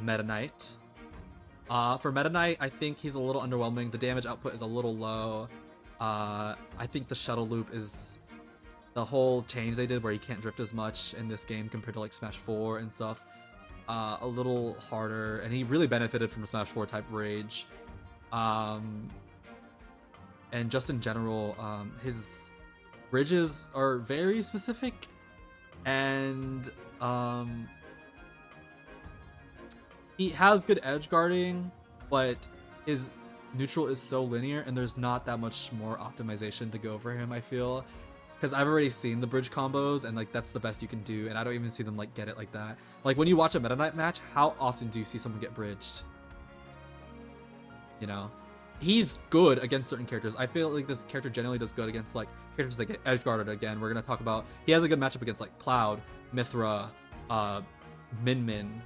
Meta Knight. For Meta Knight, I think he's a little underwhelming. The damage output is a little low. I think the shuttle loop is the whole change they did where you can't drift as much in this game compared to like Smash 4 and stuff. A little harder, and he really benefited from a Smash 4 type rage. And just in general, his bridges are very specific, and he has good edge guarding, but his neutral is so linear and there's not that much more optimization to go for him, I feel. Because I've already seen the bridge combos and like that's the best you can do, and I don't even see them like get it like that. Like when you watch a Meta Knight match, how often do you see someone get bridged? You know? He's good against certain characters. I feel like this character generally does good against like characters that get edge guarded. Again, we're gonna talk about, he has a good matchup against like Cloud, Mithra, Min Min,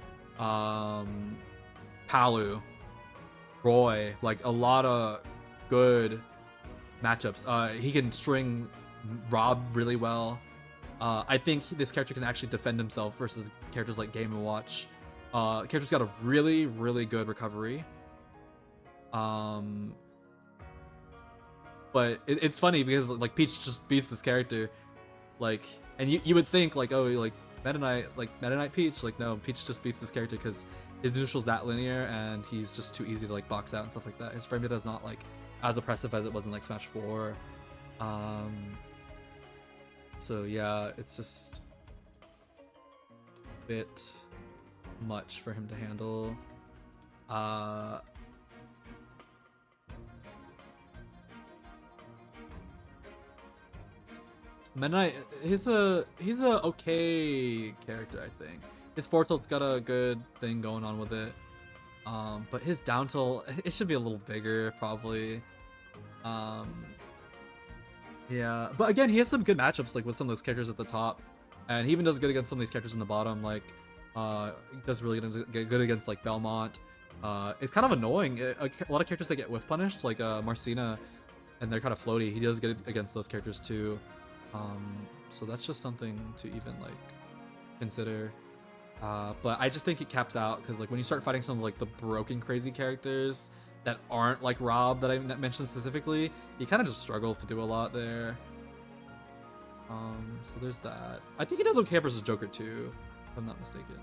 Palu, Roy, like a lot of good matchups. He can string Rob really well. I think this character can actually defend himself versus characters like Game & Watch. Character's got a really, really good recovery. But it's funny because like Peach just beats this character, like, and you would think like, oh, like Meta Knight Peach, like no, Peach just beats this character because his neutral's that linear and he's just too easy to like box out and stuff like that. His frame data is not like as oppressive as it was in like Smash 4 So yeah, it's just a bit much for him to handle. Meta Knight, he's a okay character, I think. His forward tilt's got a good thing going on with it. But his down tilt, it should be a little bigger, probably. Yeah, but again, he has some good matchups, like with some of those characters at the top, and he even does good against some of these characters in the bottom. Like, he does really good against like Belmont. It's kind of annoying. A lot of characters that get whiff punished, like Marcina, and they're kind of floaty. He does good against those characters too. So that's just something to even like consider. But I just think it caps out because like when you start fighting some of like the broken crazy characters that aren't like Rob that I mentioned specifically, he kind of just struggles to do a lot there. So there's that. I think he does okay versus Joker too, if I'm not mistaken.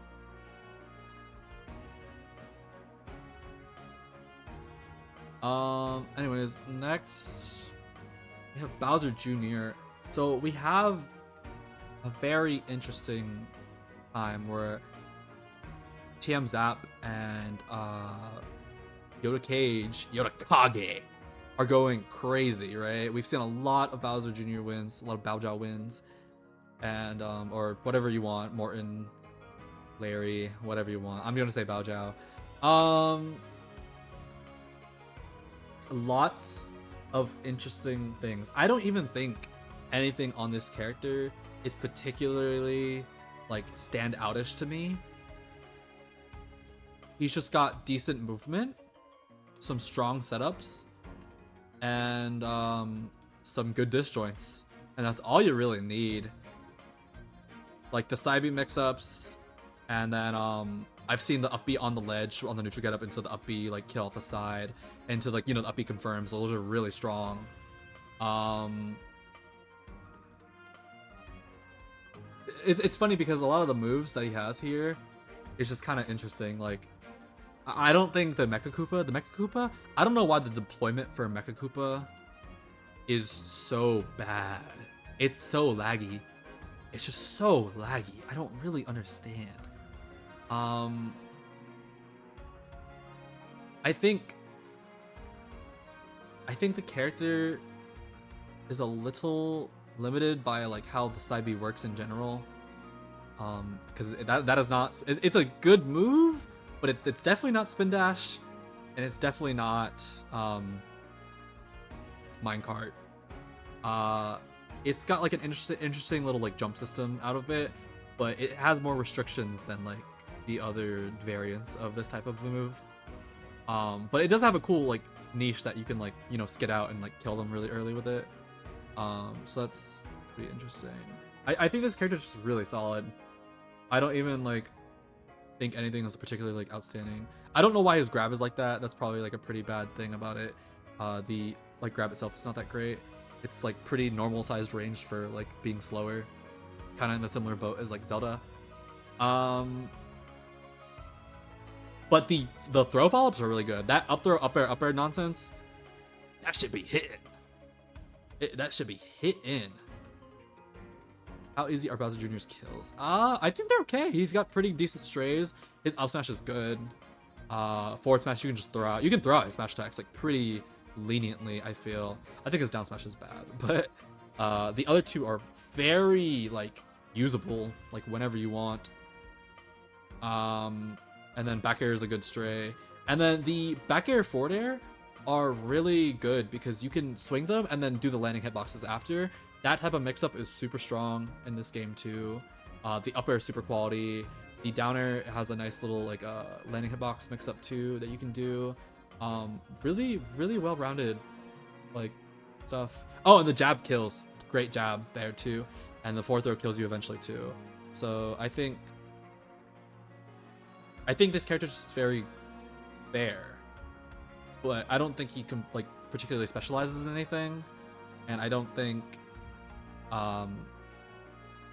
Anyways, next we have Bowser Jr. So we have a very interesting time where TM Zap and Yoda Kage are going crazy, right? We've seen a lot of Bowser Jr. wins, a lot of Baojiao wins, and or whatever you want, Morton, Larry, whatever you want. I'm gonna say Baojiao. Lots of interesting things. I don't even think anything on this character is particularly like stand outish to me. He's just got decent movement, some strong setups, and some good disjoints, and that's all you really need. Like the side B mix-ups, and then I've seen the up B on the ledge on the neutral get up into the up B, like kill off the side, into like, you know, the up B confirms. Those are really strong. It's funny because a lot of the moves that he has here is just kind of interesting. Like, I don't think the Mecha Koopa, I don't know why the deployment for Mecha Koopa is so bad. It's so laggy. It's just so laggy. I don't really understand. I think the character is a little limited by like how the side B works in general. Because that is not. It's a good move, but it's definitely not spin dash, and it's definitely not minecart. It's got like an interesting little like jump system out of it, but it has more restrictions than like the other variants of this type of a move. But it does have a cool like niche that you can like, you know, skid out and like kill them really early with it. So that's pretty interesting. I think this character is just really solid. I don't even like think anything is particularly like outstanding. I don't know why his grab is like that. That's probably like a pretty bad thing about it. The like grab itself is not that great. It's like pretty normal sized range for like being slower, kind of in a similar boat as like Zelda. But the throw follow-ups are really good. That up throw, up air nonsense, that should be hitting. That should be hitting. How easy are Bowser Jr.'s kills? I think they're okay. He's got pretty decent strays. His up smash is good. Forward smash, you can just throw out. You can throw out his smash attacks like pretty leniently, I feel. I think his down smash is bad, but the other two are very like usable, like whenever you want. And then back air is a good stray. And then the back air forward air are really good because you can swing them and then do the landing hitboxes after. That type of mix-up is super strong in this game too. The up air is super quality. The down air has a nice little like landing hitbox mix-up too that you can do. Really, really well-rounded like stuff. Oh, and the jab kills. Great jab there too. And the forward throw kills you eventually too. So I think this character is just very fair. But I don't think he can like particularly specializes in anything. And I don't think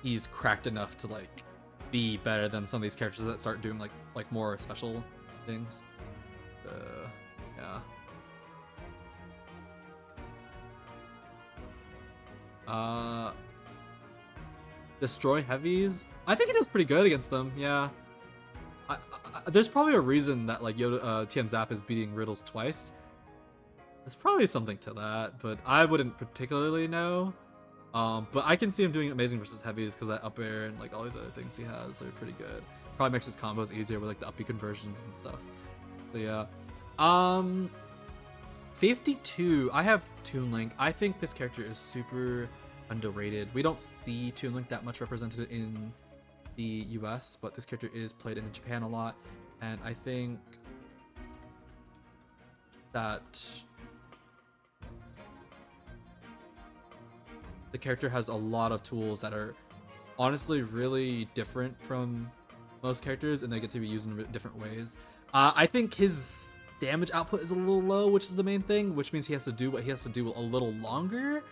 he's cracked enough to like be better than some of these characters that start doing like more special things. Yeah. Uh, destroy heavies. I think he does pretty good against them. Yeah. There's probably a reason that like TM Zap is beating Riddles twice. There's probably something to that, but I wouldn't particularly know. But I can see him doing amazing versus heavies because that up air and like all these other things he has are pretty good. Probably makes his combos easier with like the up B conversions and stuff. So yeah. 52. I have Toon Link. I think this character is super underrated. We don't see Toon Link that much represented in the US, but this character is played in Japan a lot, and I think that the character has a lot of tools that are honestly really different from most characters, and they get to be used in different ways. I think his damage output is a little low, which is the main thing, which means he has to do what he has to do a little longer,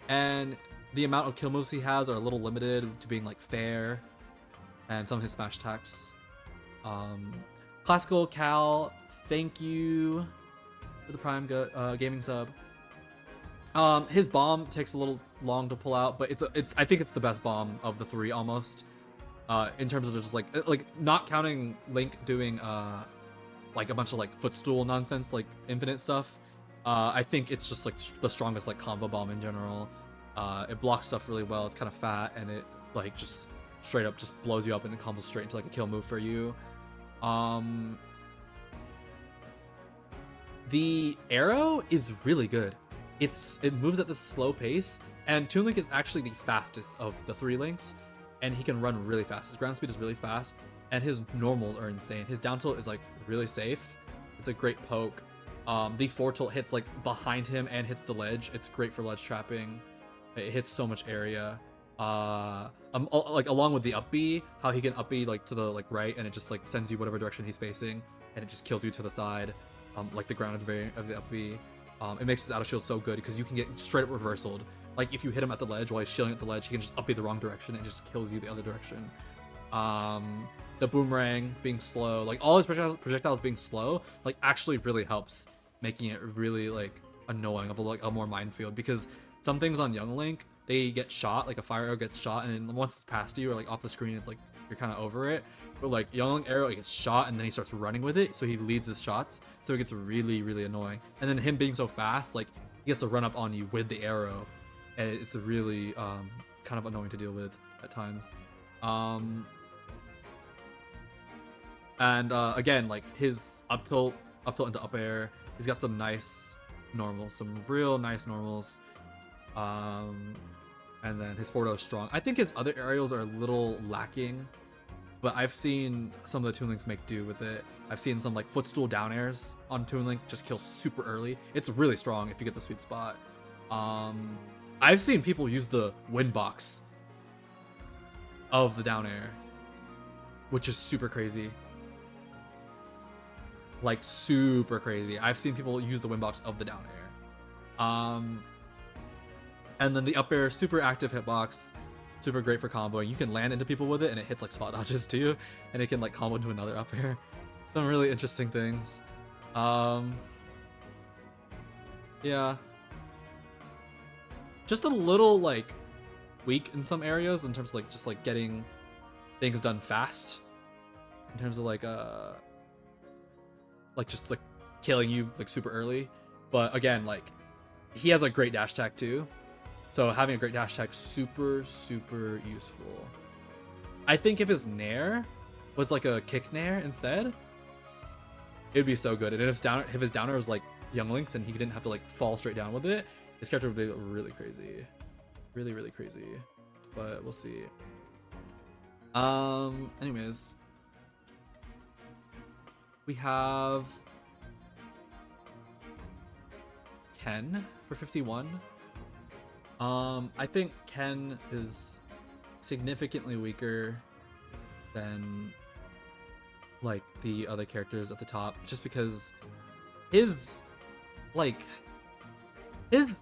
and the amount of kill moves he has are a little limited to being like fair, and some of his smash attacks. Classical Cal, thank you for the Prime gaming sub. His bomb takes a little long to pull out, but I think it's the best bomb of the three almost. In terms of just like not counting Link doing like a bunch of like footstool nonsense, like infinite stuff. I think it's just like the strongest like combo bomb in general. It blocks stuff really well. It's kind of fat, and it like just straight up just blows you up and it combos straight into like a kill move for you. The arrow is really good. It moves at this slow pace, and Toon Link is actually the fastest of the three Links, and he can run really fast. His ground speed is really fast, and his normals are insane. His down tilt is like really safe. It's a great poke. The forward tilt hits like behind him and hits the ledge. It's great for ledge trapping. It hits so much area. Like along with the up B, how he can up B like to the like right, and it just like sends you whatever direction he's facing, and it just kills you to the side. Like the grounded variant of the up B. It makes his auto shield so good because you can get straight up reversaled. Like if you hit him at the ledge while he's shielding at the ledge, he can just up B the wrong direction and it just kills you the other direction. The boomerang being slow, like all his projectiles being slow, like actually really helps, making it really like annoying of a more minefield, because some things on Young Link, they get shot, like a fire arrow gets shot, and then once it's past you or like off the screen, it's like you're kind of over it. But like Young Link arrow, it gets shot and then he starts running with it, so he leads his shots, so it gets really annoying. And then him being so fast, like he gets to run up on you with the arrow, and it's really kind of annoying to deal with at times. And again, like his up tilt into up air, he's got some nice normals, some real nice normals. And then his forward is strong. I think his other aerials are a little lacking, but I've seen some of the Toon Links make do with it. I've seen some like footstool down airs on Toon Link just kill super early. It's really strong if you get the sweet spot. I've seen people use the win box of the down air, which is super crazy. Like super crazy. I've seen people use the win box of the down air. And then the up air, super active hitbox, super great for comboing. You can land into people with it, and it hits like spot dodges too, and it can like combo into another up air. Some really interesting things. Yeah. Just a little like weak in some areas in terms of like just like getting things done fast. In terms of like just like killing you like super early. But again, like he has a great dash attack too. So having a great dash attack, super useful. I think if his nair was like a kick nair instead, it'd be so good. And if his downer was like Young Link's and he didn't have to like fall straight down with it, his character would be really crazy. Really crazy. But we'll see. Anyways. We have Ken for 51. I think Ken is significantly weaker than like the other characters at the top, just because his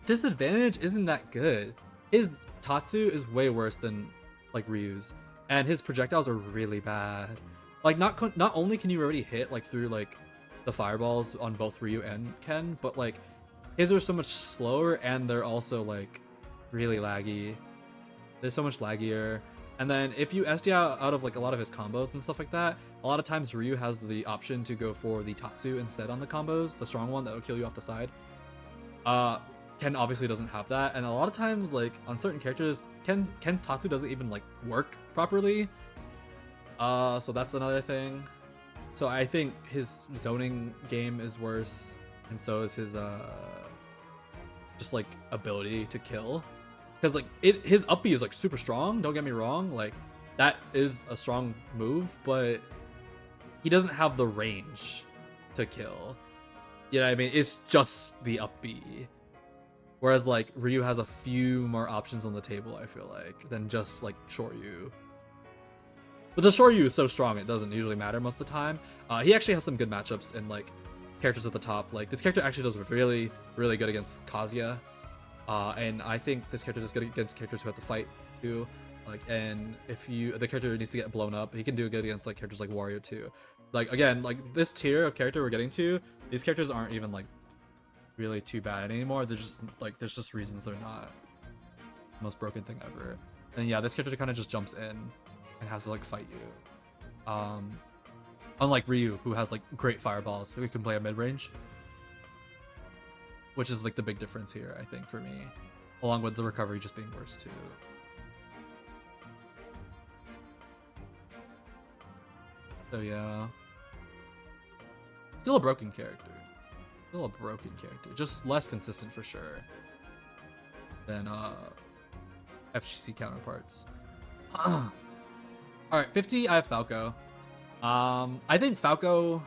disadvantage isn't that good. His Tatsu is way worse than like Ryu's, and his projectiles are really bad. Like not only can you already hit like through like the fireballs on both Ryu and Ken, but like his are so much slower, and they're also like really laggy. They're so much laggier. And then if you SD out of like a lot of his combos and stuff like that, a lot of times Ryu has the option to go for the Tatsu instead on the combos, the strong one that will kill you off the side. Ken obviously doesn't have that, and a lot of times like on certain characters, Ken's Tatsu doesn't even like work properly. So that's another thing. So I think his zoning game is worse, and so is his just like ability to kill. Because like his up B is like super strong, don't get me wrong, like that is a strong move, but he doesn't have the range to kill. You know what I mean? It's just the up B. Whereas like Ryu has a few more options on the table, I feel like, than just like Shoryu. But the Shoryu is so strong it doesn't usually matter most of the time. He actually has some good matchups in like characters at the top. Like this character actually does really, really good against Kazuya. And I think this character does good against characters who have to fight too. Like, and if the character needs to get blown up, he can do good against like characters like Wario too. Like again, like this tier of character we're getting to, these characters aren't even like really too bad anymore. They're just like, there's just reasons they're not the most broken thing ever. And yeah, this character kind of just jumps in and has to like fight you. Unlike Ryu, who has like great fireballs, who can play a mid range. Which is like the big difference here, I think, for me. Along with the recovery just being worse too. So yeah. Still a broken character. Still a broken character. Just less consistent for sure than FGC counterparts. Alright, 50, I have Falco. I think Falco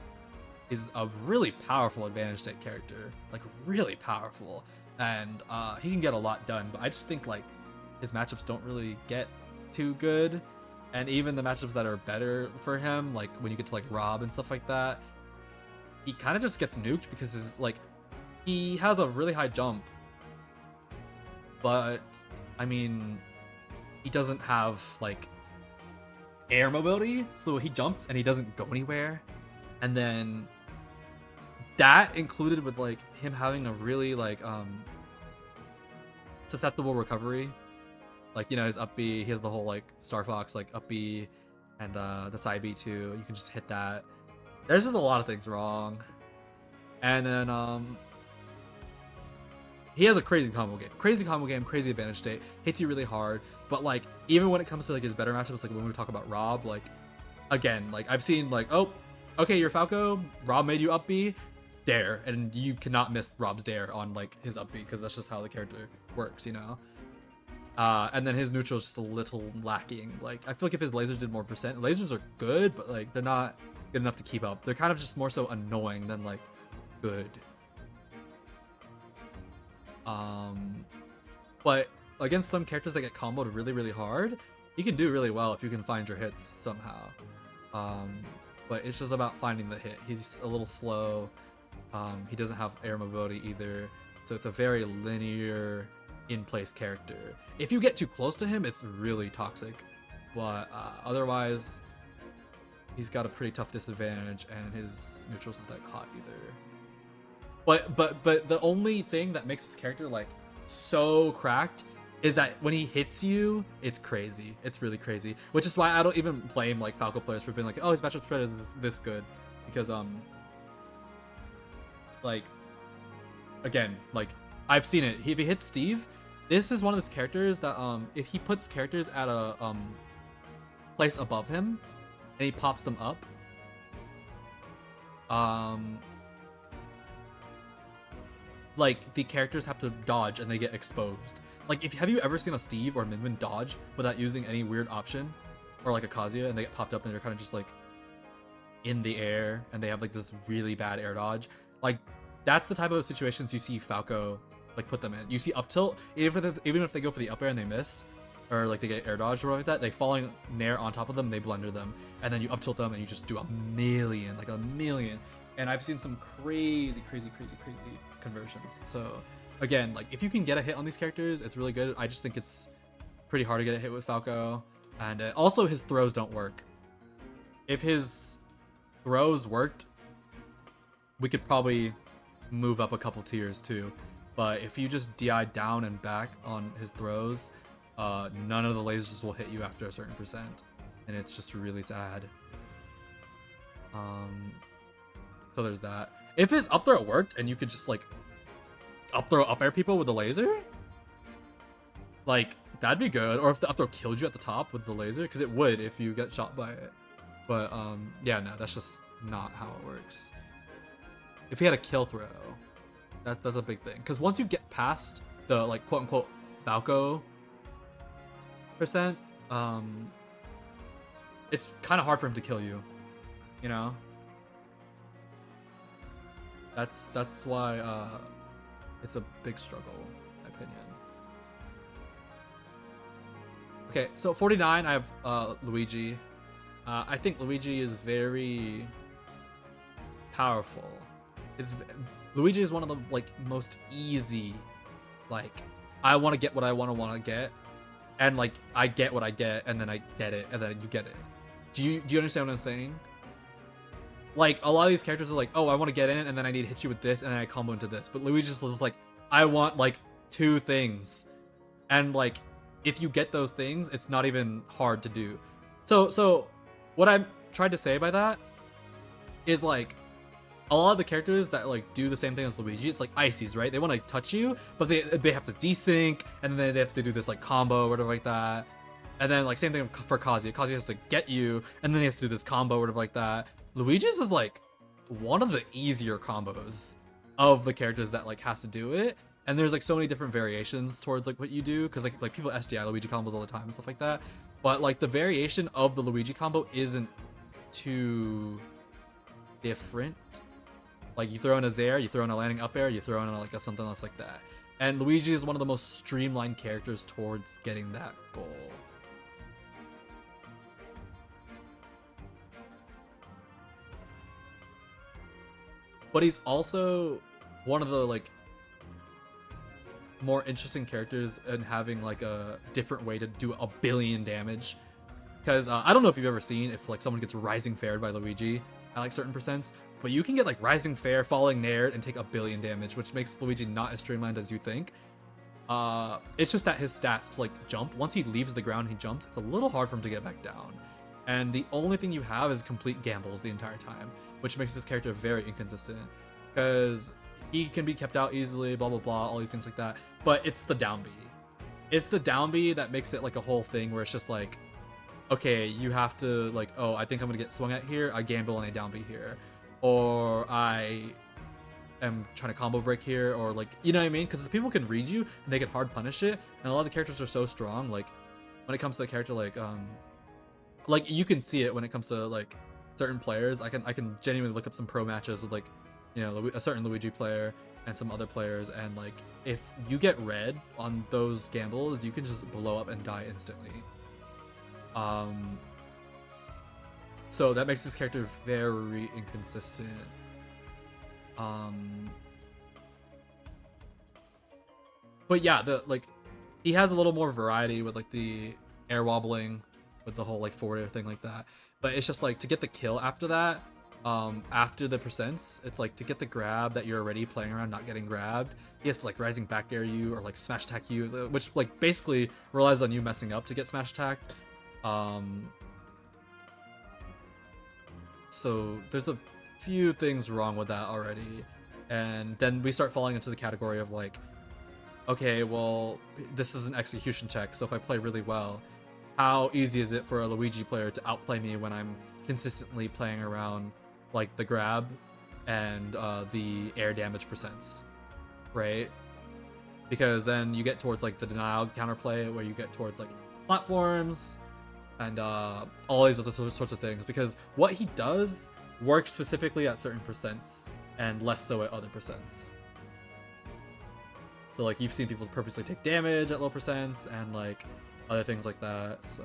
is a really powerful advantage state character, like really powerful, and he can get a lot done, but I just think like his matchups don't really get too good, and even the matchups that are better for him, like when you get to like Rob and stuff like that, he kind of just gets nuked because his like he has a really high jump, but I mean he doesn't have like air mobility, so he jumps and he doesn't go anywhere, and then that included with like him having a really like susceptible recovery, like, you know, his up B, he has the whole like Star Fox like up B and the side B too, you can just hit that. There's just a lot of things wrong. And then he has a crazy combo game, crazy advantage state, hits you really hard, but like even when it comes to like his better matchups, like when we talk about Rob, like again, like I've seen like, oh okay, you're Falco, Rob made you up B, dare, and you cannot miss Rob's dare on like his up B because that's just how the character works, you know. And then his neutral is just a little lacking. Like I feel like if his lasers did more percent, lasers are good, but like they're not good enough to keep up. They're kind of just more so annoying than like good. But against some characters that get comboed really, really hard, he can do really well if you can find your hits somehow. But it's just about finding the hit. He's a little slow. He doesn't have air mobility either, so it's a very linear, in-place character. If you get too close to him, it's really toxic. But otherwise, he's got a pretty tough disadvantage, and his neutral's not that hot either. But the only thing that makes his character like so cracked is that when he hits you, it's crazy. It's really crazy. Which is why I don't even blame like Falco players for being like, oh, his matchup spread is this good, because like again, like I've seen it. If he hits Steve, this is one of those characters that if he puts characters at a place above him and he pops them up, like the characters have to dodge and they get exposed. Like have you ever seen a Steve or Minmin dodge without using any weird option, or like a Kazuya, and they get popped up and they're kind of just like in the air and they have like this really bad air dodge? Like that's the type of situations you see Falco like put them in. You see up tilt, even if they go for the up air and they miss, or like they get air dodge or like that, they falling nair on top of them, they blender them, and then you up tilt them and you just do a million. And I've seen some crazy conversions. So again, like if you can get a hit on these characters, it's really good. I just think it's pretty hard to get a hit with Falco, and also his throws don't work. If his throws worked, we could probably move up a couple tiers too. but if you just DI down and back on his throws, none of the lasers will hit you after a certain percent, and it's just really sad. So there's that. If his up throw worked and you could just like up throw up air people with the laser, like that'd be good. Or if the up throw killed you at the top with the laser, because it would if you get shot by it. But yeah, no, that's just not how it works. If he had a kill throw, that's a big thing. Because once you get past the like quote unquote Falco percent, it's kind of hard for him to kill you, you know. That's why it's a big struggle, in my opinion. Okay, so 49, I have Luigi. I think Luigi is very powerful. Luigi is one of the like most easy, like I want to get what I want to get, and like I get what I get, and then I get it, and then you get it. Do you understand what I'm saying? Like a lot of these characters are like, oh, I want to get in it, and then I need to hit you with this, and then I combo into this. But Luigi's just like, I want like 2 things, and like if you get those things, it's not even hard to do. So what I'm trying to say by that is like a lot of the characters that like do the same thing as Luigi, it's like ices, right? They want to touch you, but they have to desync, and then they have to do this like combo or whatever like that. And then like same thing for Kazuya. Kazuya has to get you, and then he has to do this combo or whatever like that. Luigi's is like one of the easier combos of the characters that like has to do it. And there's like so many different variations towards like what you do, because like people SDI Luigi combos all the time and stuff like that. But like the variation of the Luigi combo isn't too different. Like you throw in a Zair, you throw in a landing up air, you throw in like something else like that. And Luigi is one of the most streamlined characters towards getting that goal. But he's also one of the like more interesting characters in having like a different way to do 1 billion damage. Because I don't know if you've ever seen if like someone gets Rising Fared by Luigi at like certain percents, but you can get like Rising Fair, Falling Nair, and take 1 billion damage, which makes Luigi not as streamlined as you think. It's just that his stats to like jump, once he leaves the ground, he jumps, it's a little hard for him to get back down. And the only thing you have is complete gambles the entire time, which makes this character very inconsistent, because he can be kept out easily, blah blah blah, all these things like that. But it's the down B. It's the down B that makes it like a whole thing where it's just like, okay, you have to like, oh, I think I'm gonna get swung at here, I gamble on a down B here. Or I am trying to combo break here, or like, you know what I mean? Because people can read you and they can hard punish it, and a lot of the characters are so strong. Like when it comes to a character like you can see it when it comes to like certain players. I can genuinely look up some pro matches with like, you know, a certain Luigi player and some other players, and like if you get red on those gambles, you can just blow up and die instantly. So that makes this character very inconsistent. But yeah, he has a little more variety with like the air wobbling, with the whole like forward air thing like that. But it's just like to get the kill after that, after the percents, it's like to get the grab that you're already playing around not getting grabbed, he has to like rising back air you or like smash attack you, which like basically relies on you messing up to get smash attacked. So there's a few things wrong with that already, and then we start falling into the category of like, okay, well, this is an execution check, so if I play really well, how easy is it for a Luigi player to outplay me when I'm consistently playing around like the grab and the air damage percents, right? Because then you get towards like the denial counterplay, where you get towards like platforms and all these other sorts of things, because what he does works specifically at certain percents and less so at other percents. So like you've seen people purposely take damage at low percents and like other things like that. So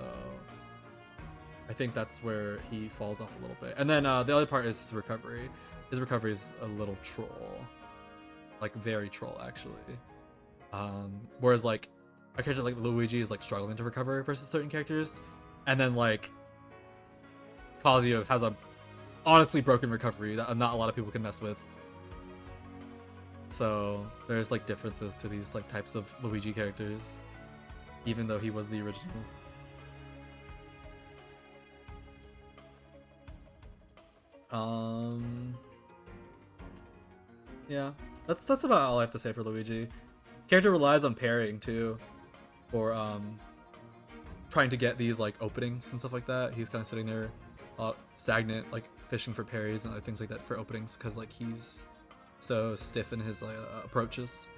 I think that's where he falls off a little bit. And then the other part is his recovery. His recovery is a little troll, like very troll actually. Whereas like a character like Luigi is like struggling to recover versus certain characters, and then like Kazuya has a honestly broken recovery that not a lot of people can mess with. So there's like differences to these like types of Luigi characters, even though he was the original. Yeah, that's about all I have to say for Luigi. Character relies on parrying too, for trying to get these like openings and stuff like that. He's kind of sitting there, stagnant, like fishing for parries and other things like that for openings, because like he's so stiff in his approaches.